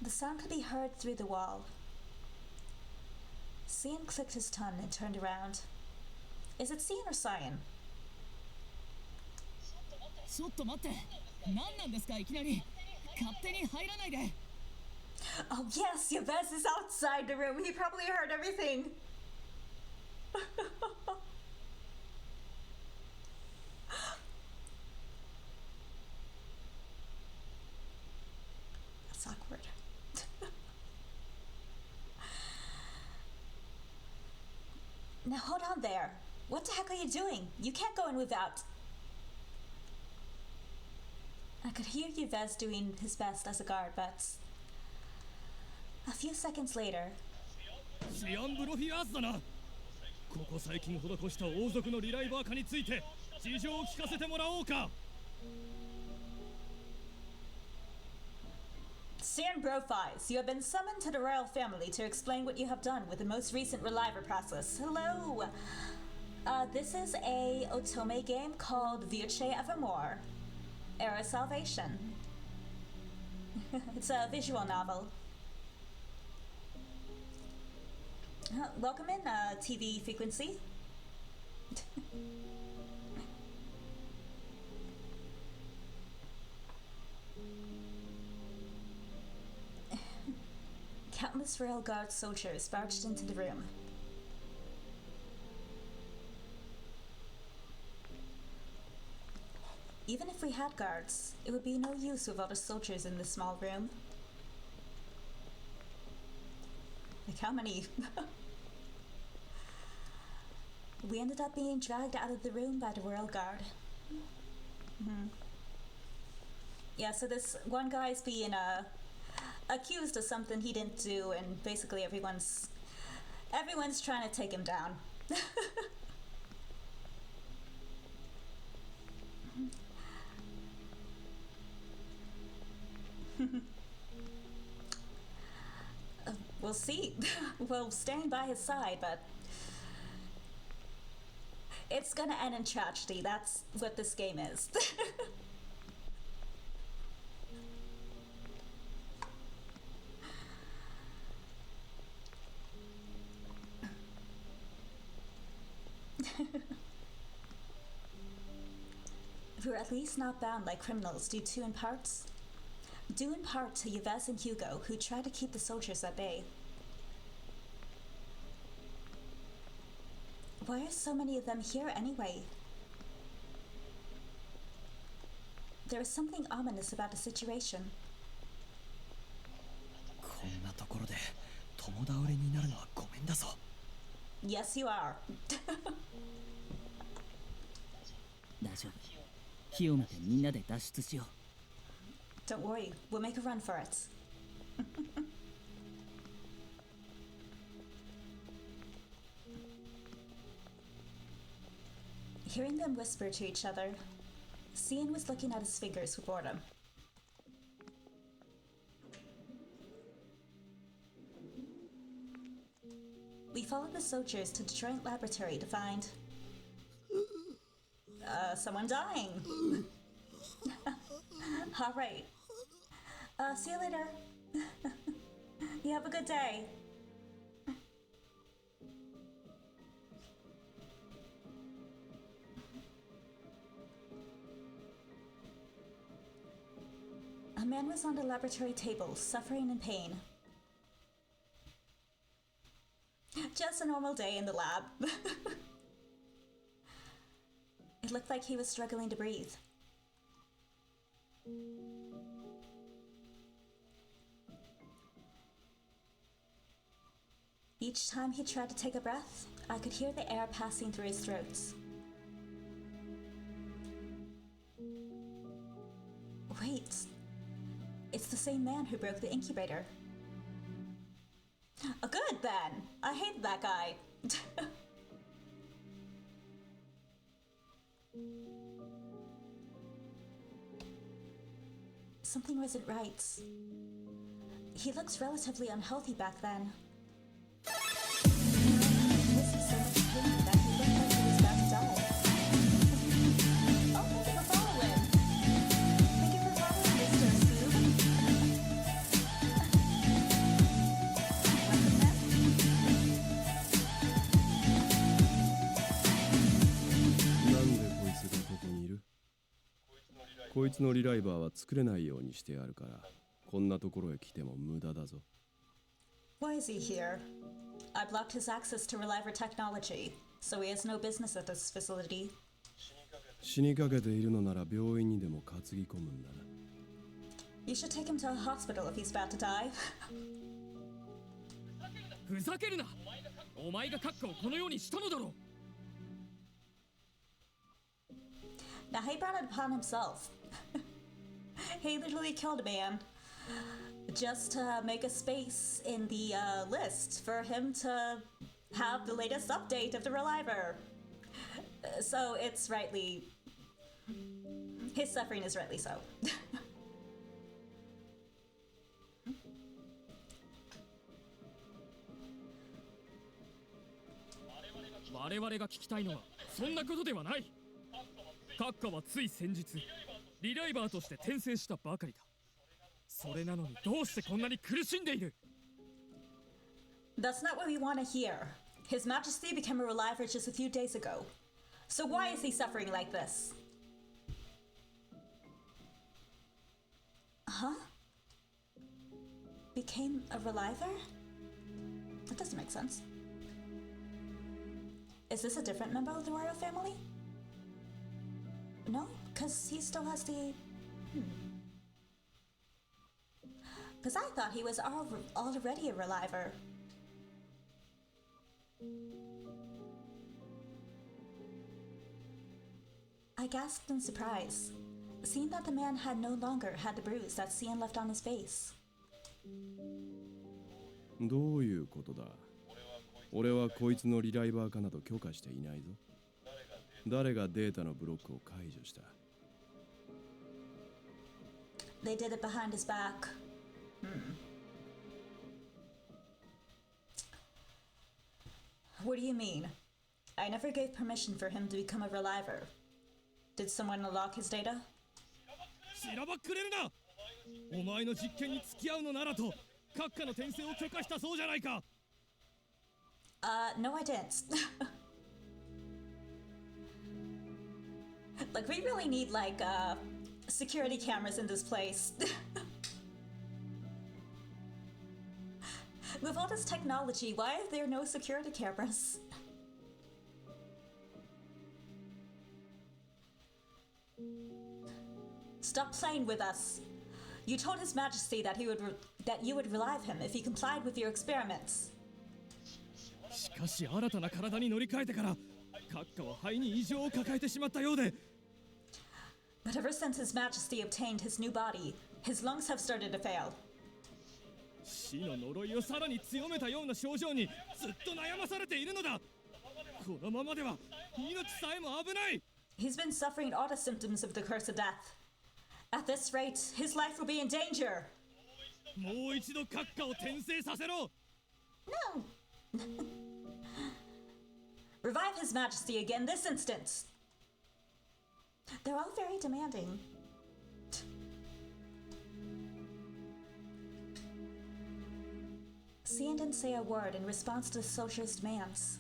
A: The sound could be heard through the wall. Sciens clicked his tongue and turned around. Is it Sciens or Sciens?
F: ちょっと待って。何なんですかいきなり。勝手に入らないで。
A: Oh yes, Yves is outside the room. He probably heard everything. That's awkward. Now hold on there. What the heck are you doing? You can't go in without... I could hear Yves doing his best as a guard, but... A few seconds later...
D: シアンブロフィアーズだな。ここ最近施した王族のリライバー化について事情を聞かせてもらおうか。
A: Sciens Brofis, you have been summoned to the royal family to explain what you have done with the most recent reliver process. Hello! This is a otome game called Virche Evermore. Era Salvation. It's a visual novel. Welcome in, TV Frequency. Countless Royal Guard soldiers barged into the room. Even if we had guards, it would be no use with all the soldiers in this small room. Like how many? We ended up being dragged out of the room by the Royal Guard. Yeah, so this one guy's being accused of something he didn't do, and basically everyone's trying to take him down. We'll see. We'll stand by his side, but it's gonna end in tragedy. That's what this game is. We're at least not bound like criminals due in part to Yves and Hugo, who try to keep the soldiers at bay. Why are so many of them here anyway? There is something ominous about the situation.
F: こんなところで共倒れになるのはごめんだぞ。
A: Yes, you are.
F: 大丈夫。
G: 火を埋めてみんなで脱出しよう。
A: Don't worry, we'll make a run for it. Hearing them whisper to each other, Sciens was looking at his fingers with boredom. We followed the soldiers to the joint laboratory to find someone dying. All right. See you later. You have a good day. A man was on the laboratory table, suffering in pain. Just a normal day in the lab. It looked like he was struggling to breathe. Each time he tried to take a breath, I could hear the air passing through his throat. Wait, it's the same man who broke the incubator. Oh, good then. I hate that guy. Something wasn't right. He looks relatively unhealthy back then. He was in so much pain that he looked like he was about to die. Oh, thank you for following. Thank you for following, Mr. Sue.
C: なんでこいつがここにいる？こいつのリライバーは作れないようにしてあるから、こんなところへ来ても無駄だぞ。
A: Why is he here? I blocked his access to Reliver technology, so he has no business at this facility.
C: 死にかけているのなら病院にでも担ぎ込むんだな。
A: You should take him to a hospital if he's about to die.
D: ふざけるな。お前が閣下をこのようにしたのだろう。
A: Now he brought it upon himself. He literally killed a man just to make a space in the list for him to have the latest update of the Reliver. So it's rightly... His suffering is rightly so.
D: 我々が聞きたいのはそんなことではない。閣下はつい先日リライバーとして転生したばかりだ。それなのにどうしてこんなに苦しんでいる？
A: That's not what we want to hear. His Majesty became a Reliver just a few days ago. So why is he suffering like this? Huh? Became a Reliver? That doesn't make sense. Is this a different member of the royal family? No, because he still has the... Because I thought he was already a Reliver. I gasped in surprise, seeing that the man had no longer had the bruise that Sciens left on his face.
C: どういうことだ？俺はこいつのリライバーかなど許可していないぞ。誰がデータのブロックを解除した？
A: They did it behind his back. What do you mean? I never gave permission for him to become a Reliver. Did someone unlock his data?
D: しらばっくれるな。お前の実験に付き合うのならと閣下の転生を許可したそうじゃないか。
A: No, I didn't. Like, we really need, like, security cameras in this place. With all this technology, why are there no security cameras? Stop playing with us. You told His Majesty that you would relive him if he complied with your experiments.
D: しかし新たな体に乗り換えてから閣下は肺に異常を抱えてしまったようで。
A: But ever since His Majesty obtained his new body, his lungs have started to fail.
D: 死の呪いをさらに強めたような症状にずっと悩まされているのだ。このままでは命さえも危ない。
A: He's been suffering all the symptoms of the curse of death. At this rate, his life will be in danger.
D: もう一度閣下を転生させろ。
A: No! Revive His Majesty again this instant. They're all very demanding. Sciens didn't say a word in response to the soldier's demands.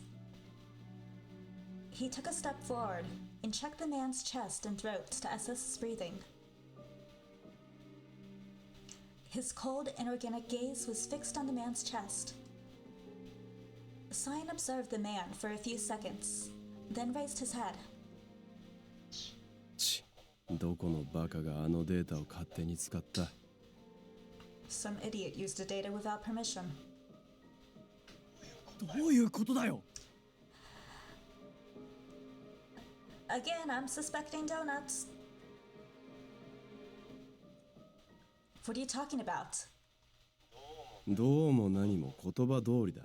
A: He took a step forward and checked the man's chest and throat to assess his breathing. His cold, inorganic gaze was fixed on the man's chest. Sciens observed the man for a few seconds, then raised his head.
C: どこのバカがあのデータを勝手に使った？
A: Some idiot used the data without permission.
D: どういうことだよ。
A: Again, I'm suspecting donuts. What are you talking about?
C: どうも何も言葉通りだ。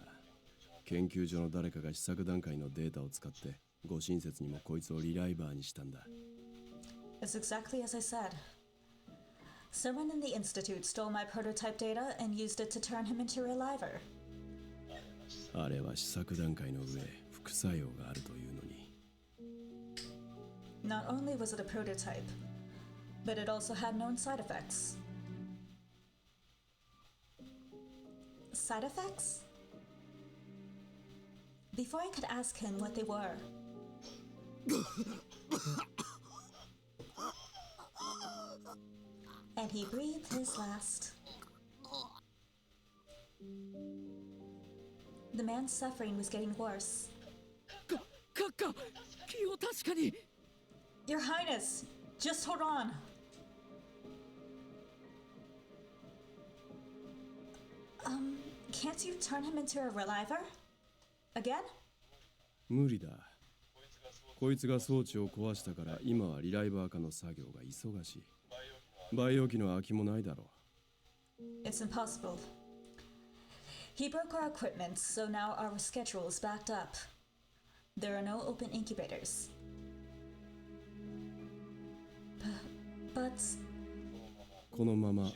C: 研究所の誰かが試作段階のデータを使ってご親切にもこいつをリライバーにしたんだ。
A: It's exactly as I said. Someone in the Institute stole my prototype data and used it to turn him into a reliver.
C: あれは試作段階の上、副作用があるというのに。
A: Not only was it a prototype, but it also had known side effects. Side effects? Before I could ask him what they were, and he breathed his last. The man's suffering was getting worse.
D: 閣下、気を確かに。
A: Your Highness, just hold on. Can't you turn him into a reliver? Again?
C: 無理だ。こいつが装置を壊したから今はリライバー化の作業が忙しい。培養機の空きもないだろう。
A: It's impossible. He broke our equipment, so now our schedule is backed up. There are no open incubators. But
C: このまま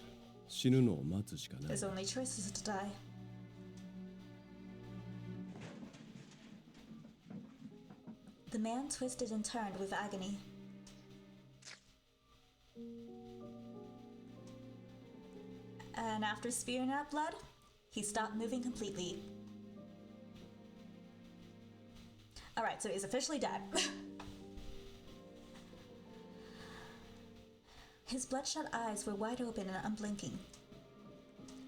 C: 死ぬのを待つしかない。
A: his only choice is to die. The man twisted and turned with agony. And after spewing out blood, he stopped moving completely. Alright, so he's officially dead. His bloodshot eyes were wide open and unblinking.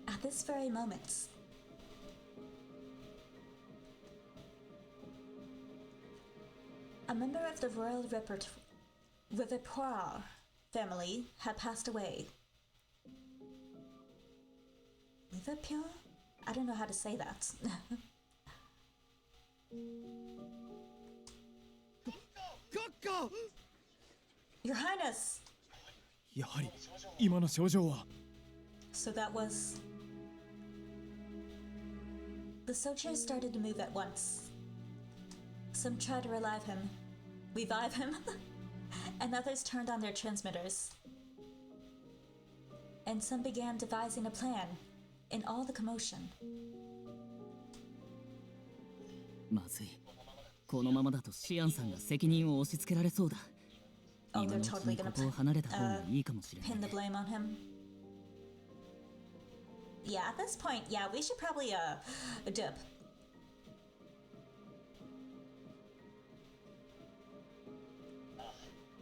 A: At this very moment, a member of the royal repertoire family had passed away. Repertoire? I don't know how to say that.
D: 閣下。
A: Your Highness!
D: やはり今の症状は。
A: So that was... The soldiers started to move at once. Some tried to revive him, and others turned on their transmitters. And some began devising a plan in all the commotion.
G: まずい。このままだとシアンさんが責任を押し付けられそうだ。
A: Oh,
G: 今
A: they're
G: のうち
A: totally
G: に
A: gonna
G: ここを離れた方がいいかもしれない
A: pin the blame on him. Yeah, at this point, yeah, we should probably dip.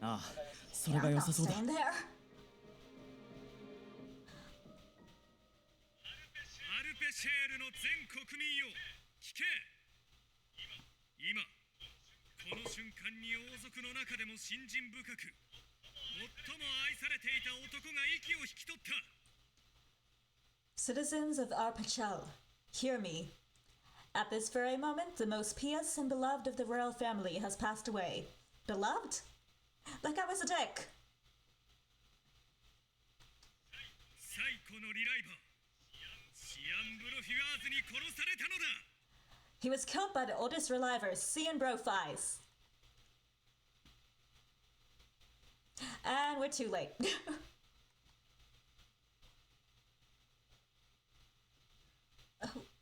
D: ああ、それが良さそうだ。
A: Staying there.
D: アルペシェールの全国民よ、聞け。今この瞬間に王族の中でも信心深く最も愛されていた男が息を引き取った。
A: Citizens of Arpachel, hear me. At this very moment, the most pious and beloved of the royal family has passed away. Beloved? Like I was a dick.
H: リライバーシアンブロフィワーズに殺されたのだ。
A: He was killed by the oldest reliver, Cian Brofis. And we're too late.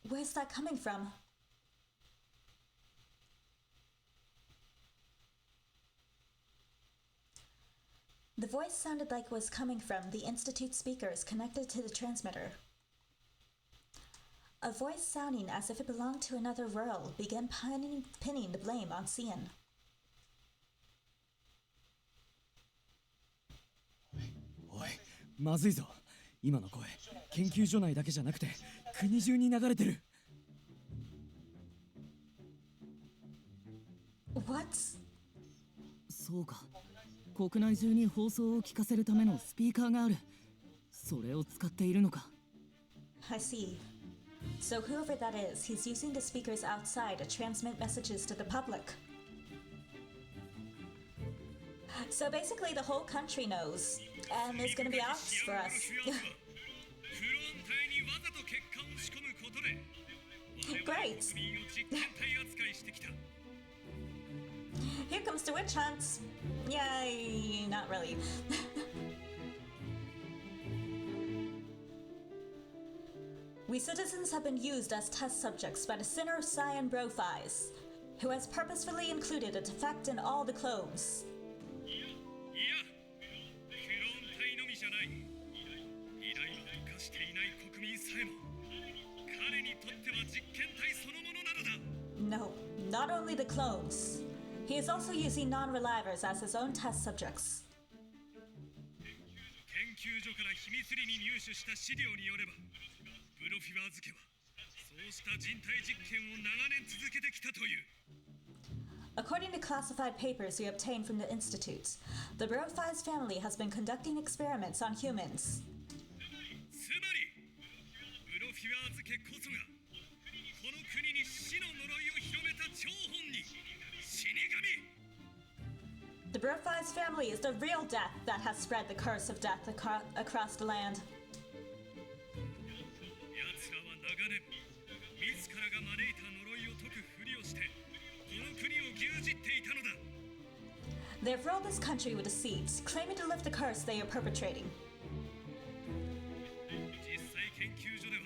A: Where's that coming from? The voice sounded like it was coming from the Institute speakers connected to the transmitter. A voice sounding as if it belonged to another world began pinning the blame on Cian.
D: おい、まずいぞ。今の声、研究所内だけじゃなくて国中に流れてる。
A: What?
G: そうか。国内中に放送を聞かせるためのスピーカーがある。それを使っているのか。
A: I see. So whoever that is, he's using the speakers outside to transmit messages to the public. So basically the whole country knows, and there's gonna be outs for us. Great! Here comes the witch hunt! Yay, not really. We citizens have been used as test subjects by the sinner Cian Brofis, who has purposefully included a defect in all the clones. No, not only the clones. He is also using non-relivers as his own test subjects.
H: 研究所から秘密裏に入手した資料によれば、ブロフィワーズ家はそうした人体実験を長年続けてきたという。
A: According to classified papers we obtained from the Institute, the Brofis family has been conducting experiments on humans.
H: つまり、ブロフィワーズ家こそがこの国に死の呪いを広めた張本人、死神。
A: The Brofis family is the real death that has spread the curse of death across the land.
H: 奴らは長年、自らが招いた呪いを解くふりをして、この国を牛耳っていたのだ。
A: They've ruled this country with deceit, claiming to lift the curse they are perpetrating.
H: 実際研究所では、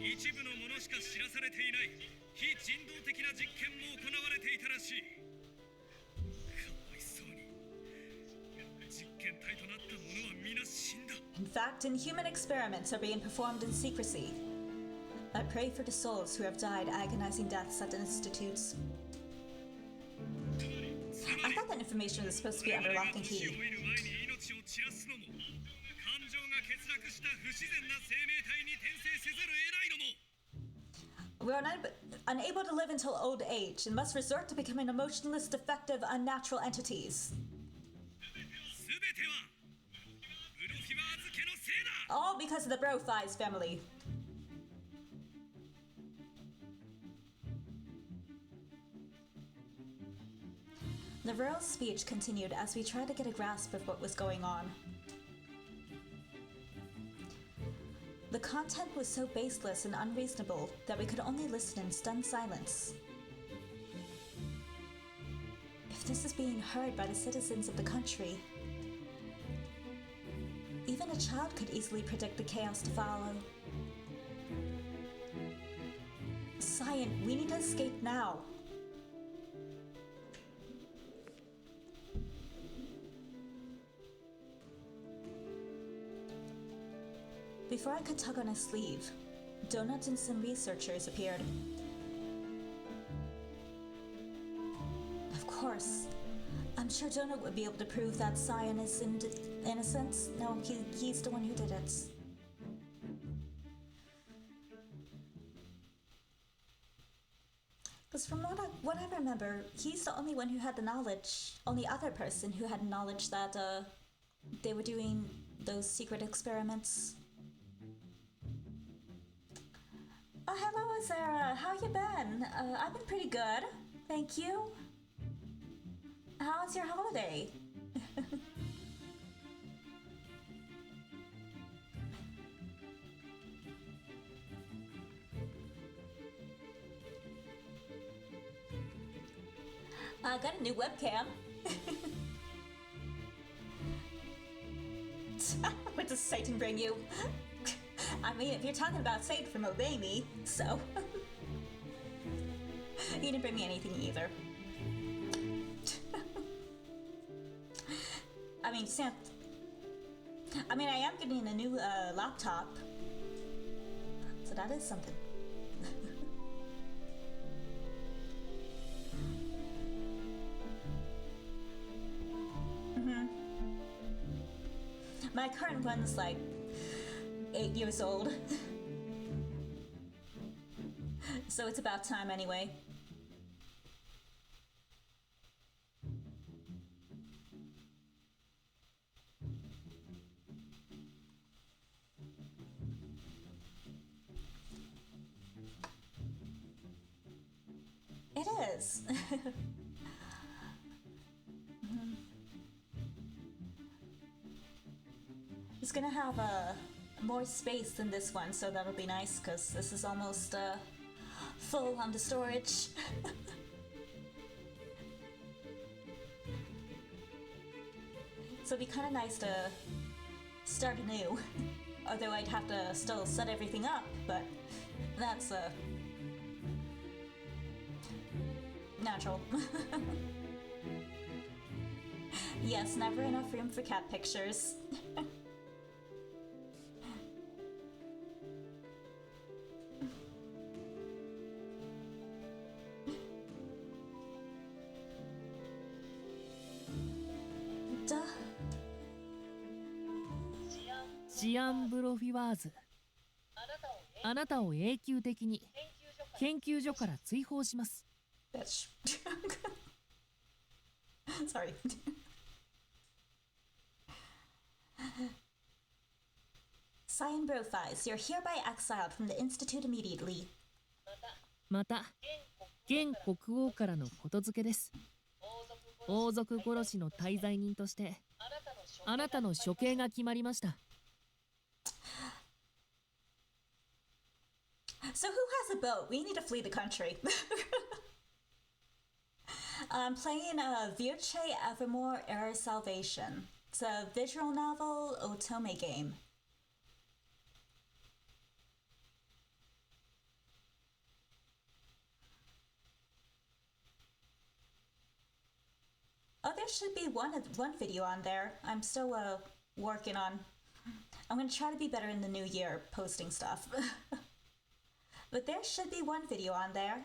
H: 一部の者しか知らされていない非人道的な実験も行われていたらしい。
A: In fact, inhuman experiments are being performed in secrecy. I pray for the souls who have died agonizing deaths at the institutes. I thought that information was supposed to be under lock and key. We're unable to live until old age and must resort to becoming emotionless, defective, unnatural entities. All because of the Brofis family. The royal speech continued as we tried to get a grasp of what was going on. The content was so baseless and unreasonable that we could only listen in stunned silence. If this is being heard by the citizens of the country, even a child could easily predict the chaos to follow. Cian, we need to escape now. Before I could tug on his sleeve, Donut and some researchers appeared. Of course. I'm sure Donut would be able to prove that Cian is innocent. No, he's the one who did it. Because from what I remember, he's the only one who had the knowledge, only other person who had knowledge that they were doing those secret experiments. Oh, hello, Sarah. How you been? I've been pretty good, thank you. How's your holiday? I got a new webcam. What does Satan bring you? I mean, if you're talking about Satan from Obey Me, so. He didn't bring me anything either. I mean, I am getting a new laptop. So that is something. My current one's like 8 years old. So it's about time anyway. It is. It's gonna have more space than this one, so that'll be nice because this is almost full on the storage. So it'd be kind of nice to start anew. Although I'd have to still set everything up, but that's natural. Yes, never enough room for cat pictures. Duh.
E: シアン・ブロフィワーズ、あなたを永久的に研究所から追放します。
A: Bitch. Sorry. Sciens Brofis, you're hereby exiled from the Institute immediately.
E: また、現国王からのことづけです。王族殺しの滞在人として、あなたの処刑が決まりました。
A: So who has a boat? We need to flee the country. I'm playing Virche Evermore Era Salvation. It's a visual novel otome game. Oh, there should be one video on there. I'm still working on. I'm gonna try to be better in the new year posting stuff. But there should be one video on there.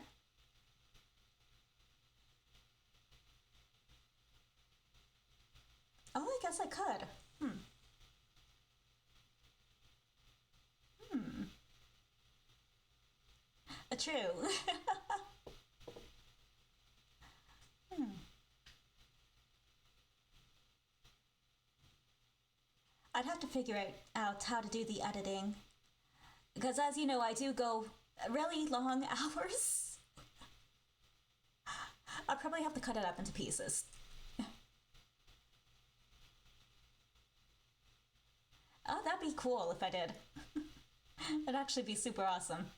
A: Oh, I guess I could. True. I'd have to figure out how to do the editing. Because as you know, I do go really long hours. I'll probably have to cut it up into pieces. Oh, that'd be cool if I did. That'd actually be super awesome.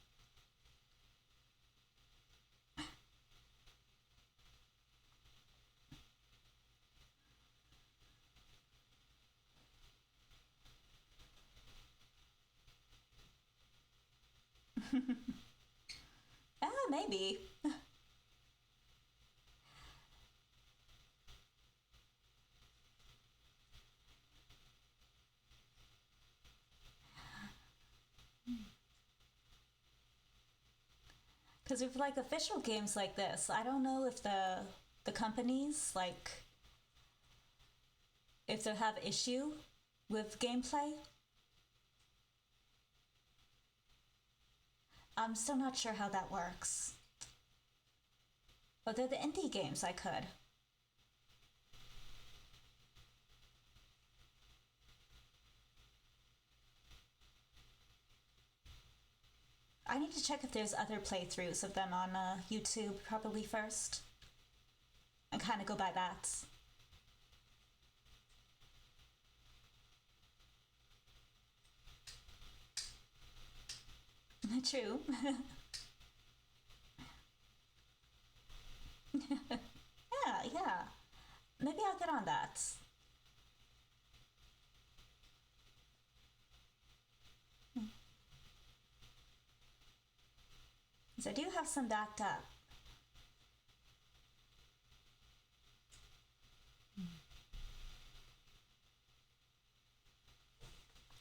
A: Maybe. Because with like official games like this, I don't know if the companies like if they have issue with gameplay. I'm still not sure how that works. But they're the indie games I could. I need to check if there's other playthroughs of them on YouTube probably first. And kind of go by that. True. Yeah, decide on that. So I do have some backed up.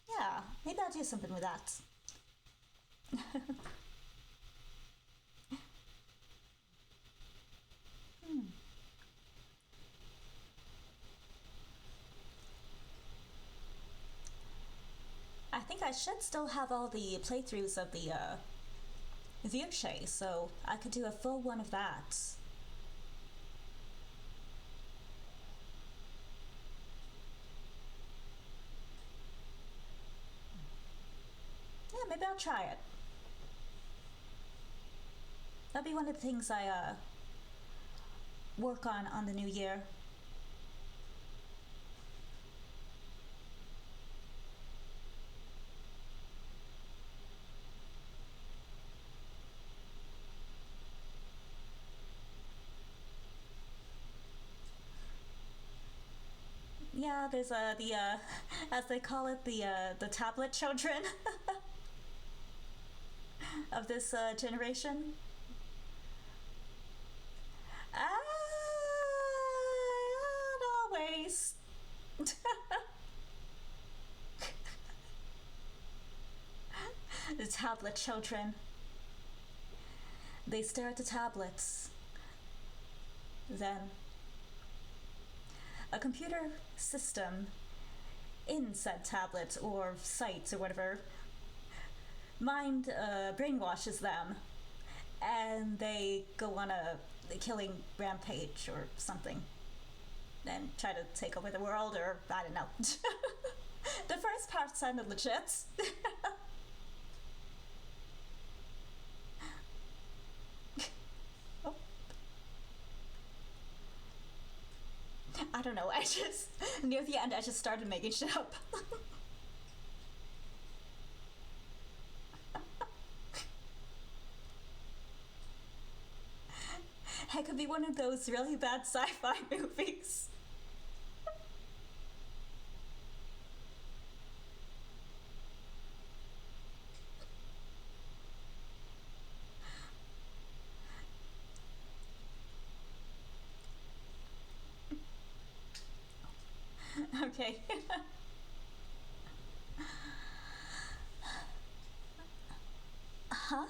A: Yeah, maybe I'll do something with that. I think I should still have all the playthroughs of the Virche, so I could do a full one of that. Yeah, maybe I'll try it. That'll be one of the things I work on the new year. Yeah, there's the as they call it, the tablet children of this generation. Not always. The tablet children. They stare at the tablets. Then a computer system in said tablet or sites or whatever brainwashes them, and they go on a killing rampage or something and try to take over the world, or I don't know. The first part sounded legit. Oh. I don't know, I just near the end I just started making shit up. It could be one of those really bad sci-fi movies. Okay. Huh?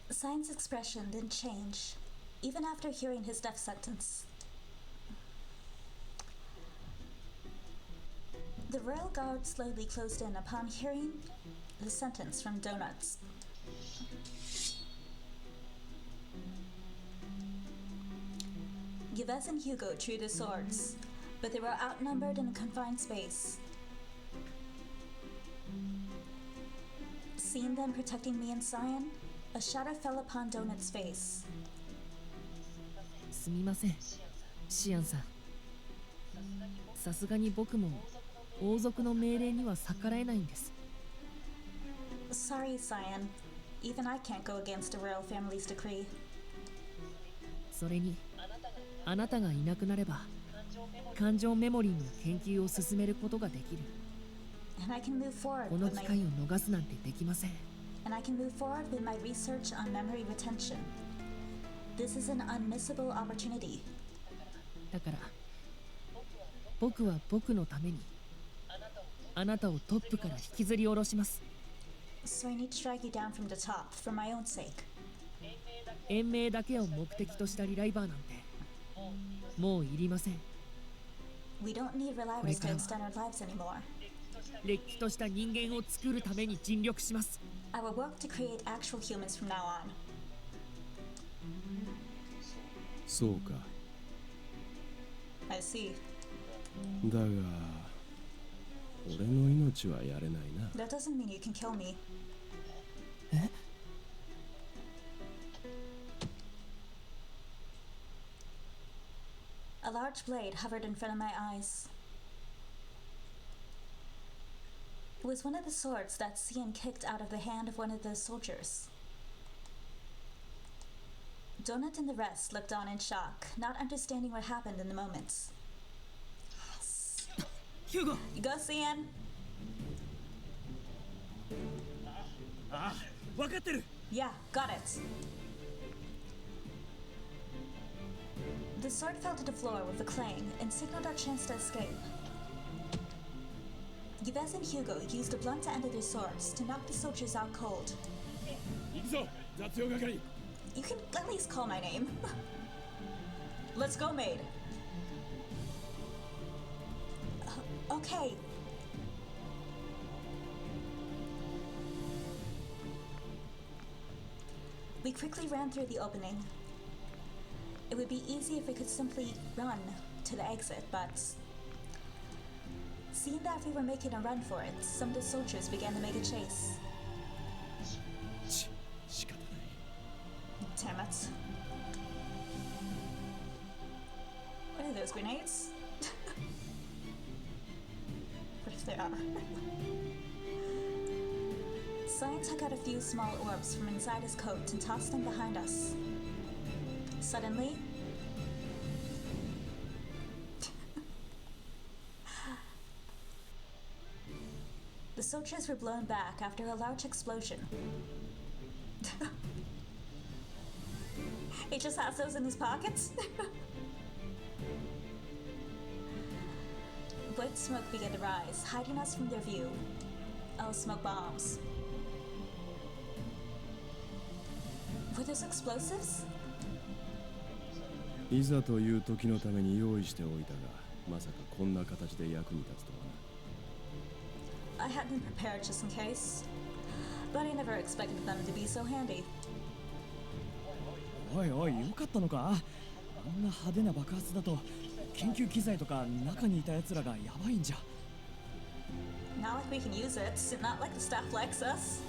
A: Sciens' expression didn't change, even after hearing his death sentence. The royal guard slowly closed in upon hearing the sentence from Donuts. Yves and Hugo drew their swords, but they were outnumbered in a confined space. Seeing them protecting me and Cyan, a shadow fell upon Donut's face.
E: すみません、シアンさん。さすがに僕も王族の命令には逆らえないんです。
A: Sorry, Cyan. Even I can't go against the royal family's decree.
E: それに、あなたがいなくなれば、感情メモリーの研究を進めることができる。
A: And I can move forward
E: この
A: with
E: 機
A: my
E: 会を逃すなんてできません。
A: and I can move forward with my research on memory retention. This is an unmissable opportunity.
E: だから、僕は僕のために、あなたをトップから引きずり下ろします。
A: So I need to drag you down from the top for my own sake.
E: 延命だけを目的としたリライバーなんて、もういりません。
A: We don't need reliers to extend our lives anymore.
E: れっきとした人間を作るために尽力します。
A: I will work to create actual humans from now on.
C: そうか。
A: I see.
C: だが俺の命はやれないな。
A: That doesn't mean you can kill me.
G: え？
A: A large blade hovered in front of my eyes. It was one of the swords that Sciens kicked out of the hand of one of the soldiers. Donut and the rest looked on in shock, not understanding what happened in the moment. Yes.
G: Hugo!
A: You go, Sciens!
G: ああ、分かってる。
A: Yeah, got it. The sword fell to the floor with a clang and signaled our chance to escape. Yves and Hugo used the blunt end of their swords to knock the soldiers out cold.
C: 行くぞ、雑用係。
A: You can at least call my name. Let's go, maid. Okay. We quickly ran through the opening. It would be easy if we could simply run to the exit, but seeing that we were making a run for it, some of the soldiers began to make a chase.
C: 仕方ない。
A: Damn it. What are those, grenades? What if they are? Science took out a few small orbs from inside his coat and tossed them behind us. Suddenly, the soldiers were blown back after a large explosion. He just has those in his pockets? White smoke began to rise, hiding us from their view. Oh, smoke bombs. Were those explosives?
C: いざという時のために用意しておいたが、まさかこんな形で役に立つとはな。
A: I had been prepared just in case, but I never expected them to be so handy.
G: おいおい、よかったのか。あんな派手な爆発だと研究機材とか中にいた奴らがやばいんじゃ。
A: Not like we can use it, not like the staff likes us.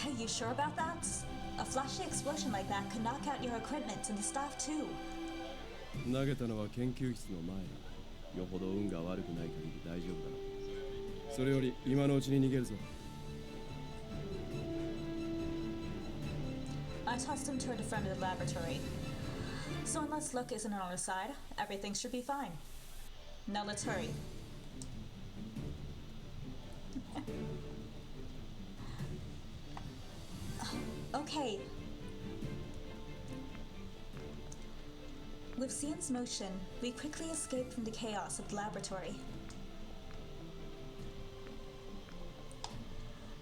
A: Hey, you sure about that? A flashy explosion like that could knock out your equipment and the staff too.
C: 投げたのは研究室の前だ。よほど運が悪くない限り大丈夫だろう。それより今のうちに逃げるぞ。
A: I tossed him toward the front of the laboratory. So unless luck isn't on our side, everything should be fine. Now let's hurry. Okay. With Scien's motion, we quickly escaped from the chaos of the laboratory.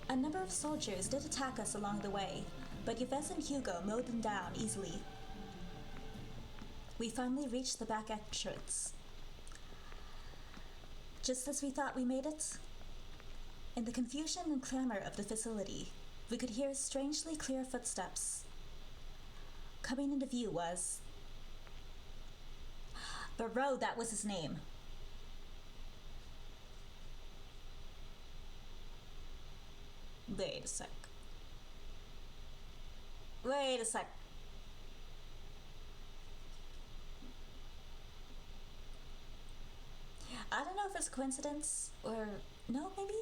A: A number of soldiers did attack us along the way, but Yves and Hugo mowed them down easily. We finally reached the back entrance. Just as we thought we made it, in the confusion and clamor of the facility, we could hear strangely clear footsteps. Coming into view was Barreau, that was his name. Wait a sec. Wait a sec. I don't know if it's coincidence or no, maybe?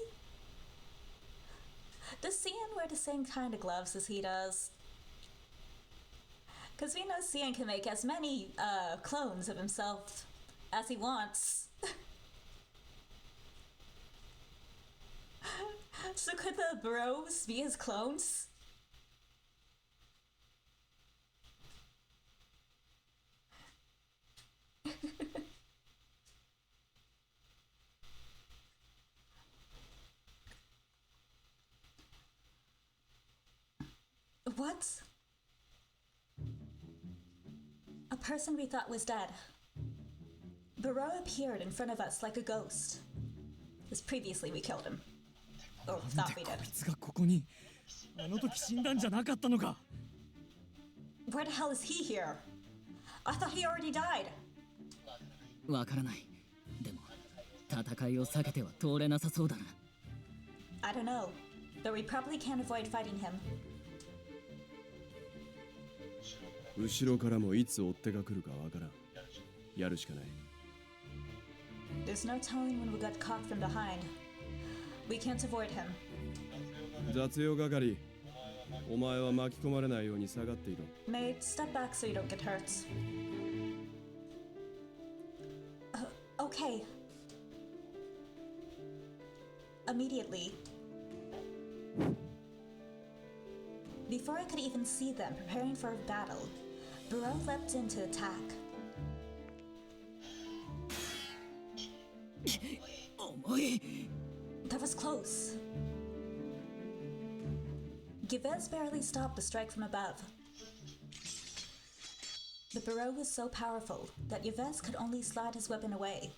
A: Does Sciens wear the same kind of gloves as he does? Because we know Sciens can make as many clones of himself as he wants. So could the bros be his clones? What? A person we thought was dead. Barreau appeared in front of us like a ghost. As previously we killed him. Or thought we did.
G: こいつがここに。あの時死んだんじゃなかったのか。
A: Where the hell is he here? I thought he already died.
G: わからない。でも戦いを避けては通れなさそうだな。
A: I don't know, but we probably can't avoid fighting him.
C: 後ろからもいつ追っ手が来るかわからん。やるしかない。
A: There's no telling when we got caught from behind. We can't avoid him.
C: 雑用係。お前は巻き込まれないように下がっていろ。
A: Maid, step back so you don't get hurt. Okay. Immediately. Before I could even see them preparing for a battle, Burrow leapt in to attack.
G: 重い。
A: That was close. Givez barely stopped the strike from above. The Burrow was so powerful that Givez could only slide his weapon away.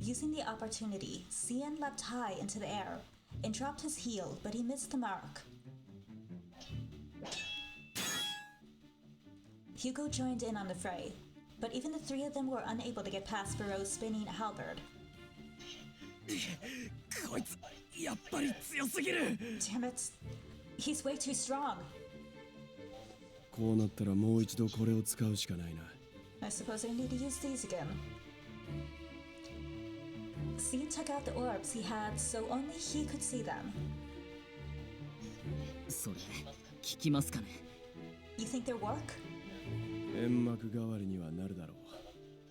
A: Using the opportunity, Sciens leapt high into the air and dropped his heel, but he missed the mark. Hugo joined in on the fray, but even the three of them were unable to get past Burrow's spinning halberd.
G: こいつやっぱり強すぎる。
A: Damn it. He's way too strong.
C: こうなったらもう一度これを使うしかないな。
A: I suppose I need to use these again. Sciens took out the orbs he had so only he could see them.
G: それ聞きますかね。
A: You think they'll work?
C: 煙幕代わりにはなるだろう。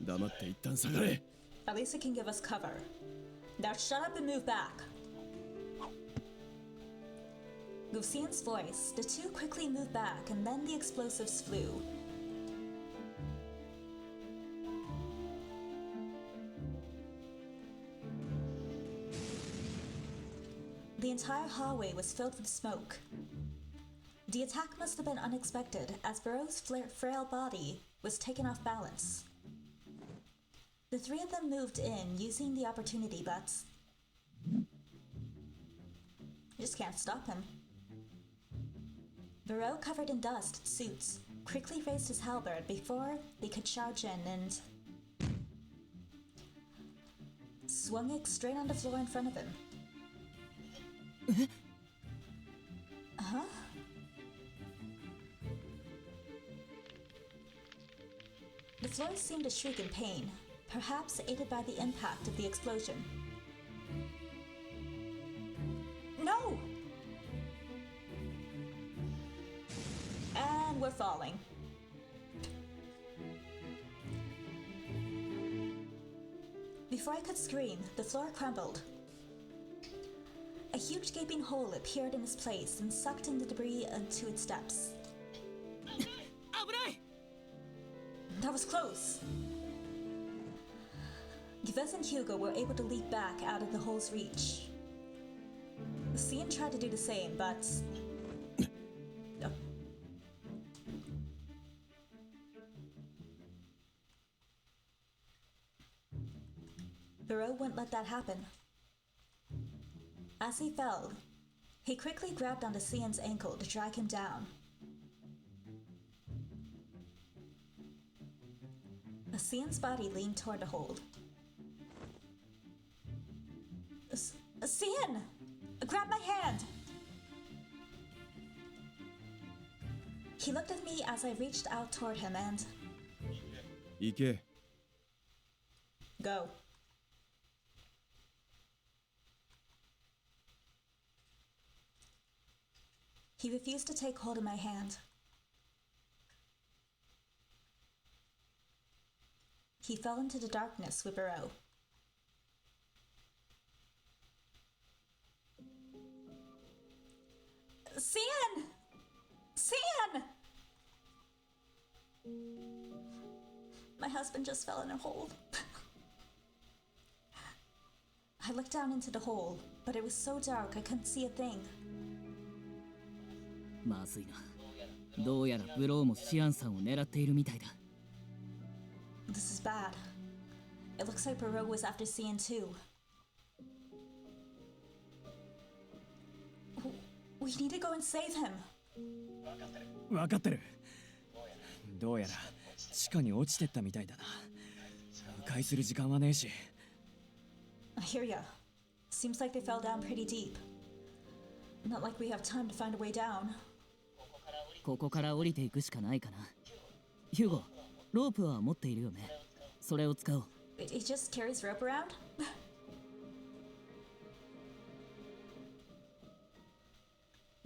C: 黙って一旦下がれ。
A: At least it can give us cover. Now shut up and move back. With Sciens' voice, the two quickly moved back and then the explosives flew. The entire hallway was filled with smoke. The attack must have been unexpected as Burrow's frail body was taken off balance. The three of them moved in using the opportunity, but you just can't stop him. Burrow, covered in dust suits, quickly raised his halberd before they could charge in and swung it straight on the floor in front of him. Huh? The floor seemed to shriek in pain, perhaps aided by the impact of the explosion. No! And we're falling. Before I could scream, the floor crumbled. A huge gaping hole appeared in its place and sucked in the debris into its depths.
G: 危ない。
A: That was close! Givez and Hugo were able to leap back out of the hole's reach. Sciens tried to do the same, but... No. Burrow wouldn't let that happen. As he fell, he quickly grabbed onto Sciens' ankle to drag him down. Sciens' body leaned toward the hold. Sciens! Grab my hand! He looked at me as I reached out toward him and...
C: 行け。
A: Go. He refused to take hold of my hand. He fell into the darkness with Burrow. Sciens! Sciens! My husband just fell in a hole. I looked down into the hole, but it was so dark I couldn't see a thing.
G: まずいな。どうやらブローもシアンさんを狙っているみたいだ。
A: This is bad. It looks like Burrow was after Sciens too. We need to go and save him.
I: 分かってる。どうやら地下に落ちてったみたいだな。迂回する時間はねえし。
A: I hear ya. Seems like they fell down pretty deep. Not like we have time to find a way down.
G: ここから降りていくしかないかな。ヒューゴ、ロープは持っているよね。それを使おう。
A: He just carries rope around?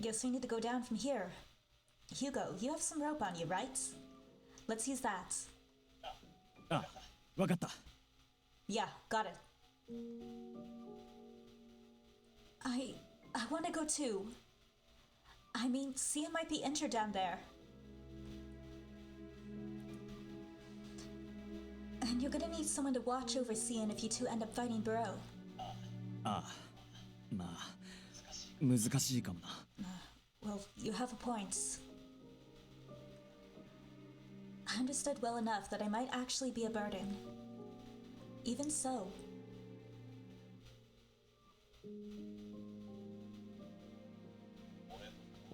A: Guess we need to go down from here. Hugo, you have some rope on you, right? Let's use that.
I: あ、わかった。
A: Yeah, got it. I want to go too. I mean, Sia might be injured down there. And you're gonna need someone to watch over Cian if you two end up fighting Burrow.
I: ああ、まあ難しいかもな。
A: Well, you have a point. I understood well enough that I might actually be a burden. Even so.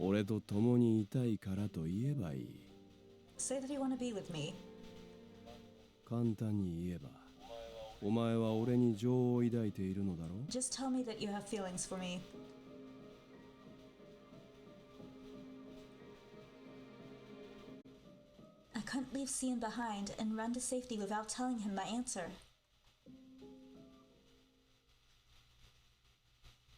C: 俺と共にいたいからと言えばいい。
A: Say that you want to be with me.
C: 簡単に言えば、お前は俺に情を抱いているのだろう。
A: Just tell me that you have feelings for me. I couldn't leave Cian behind and run to safety without telling him my answer.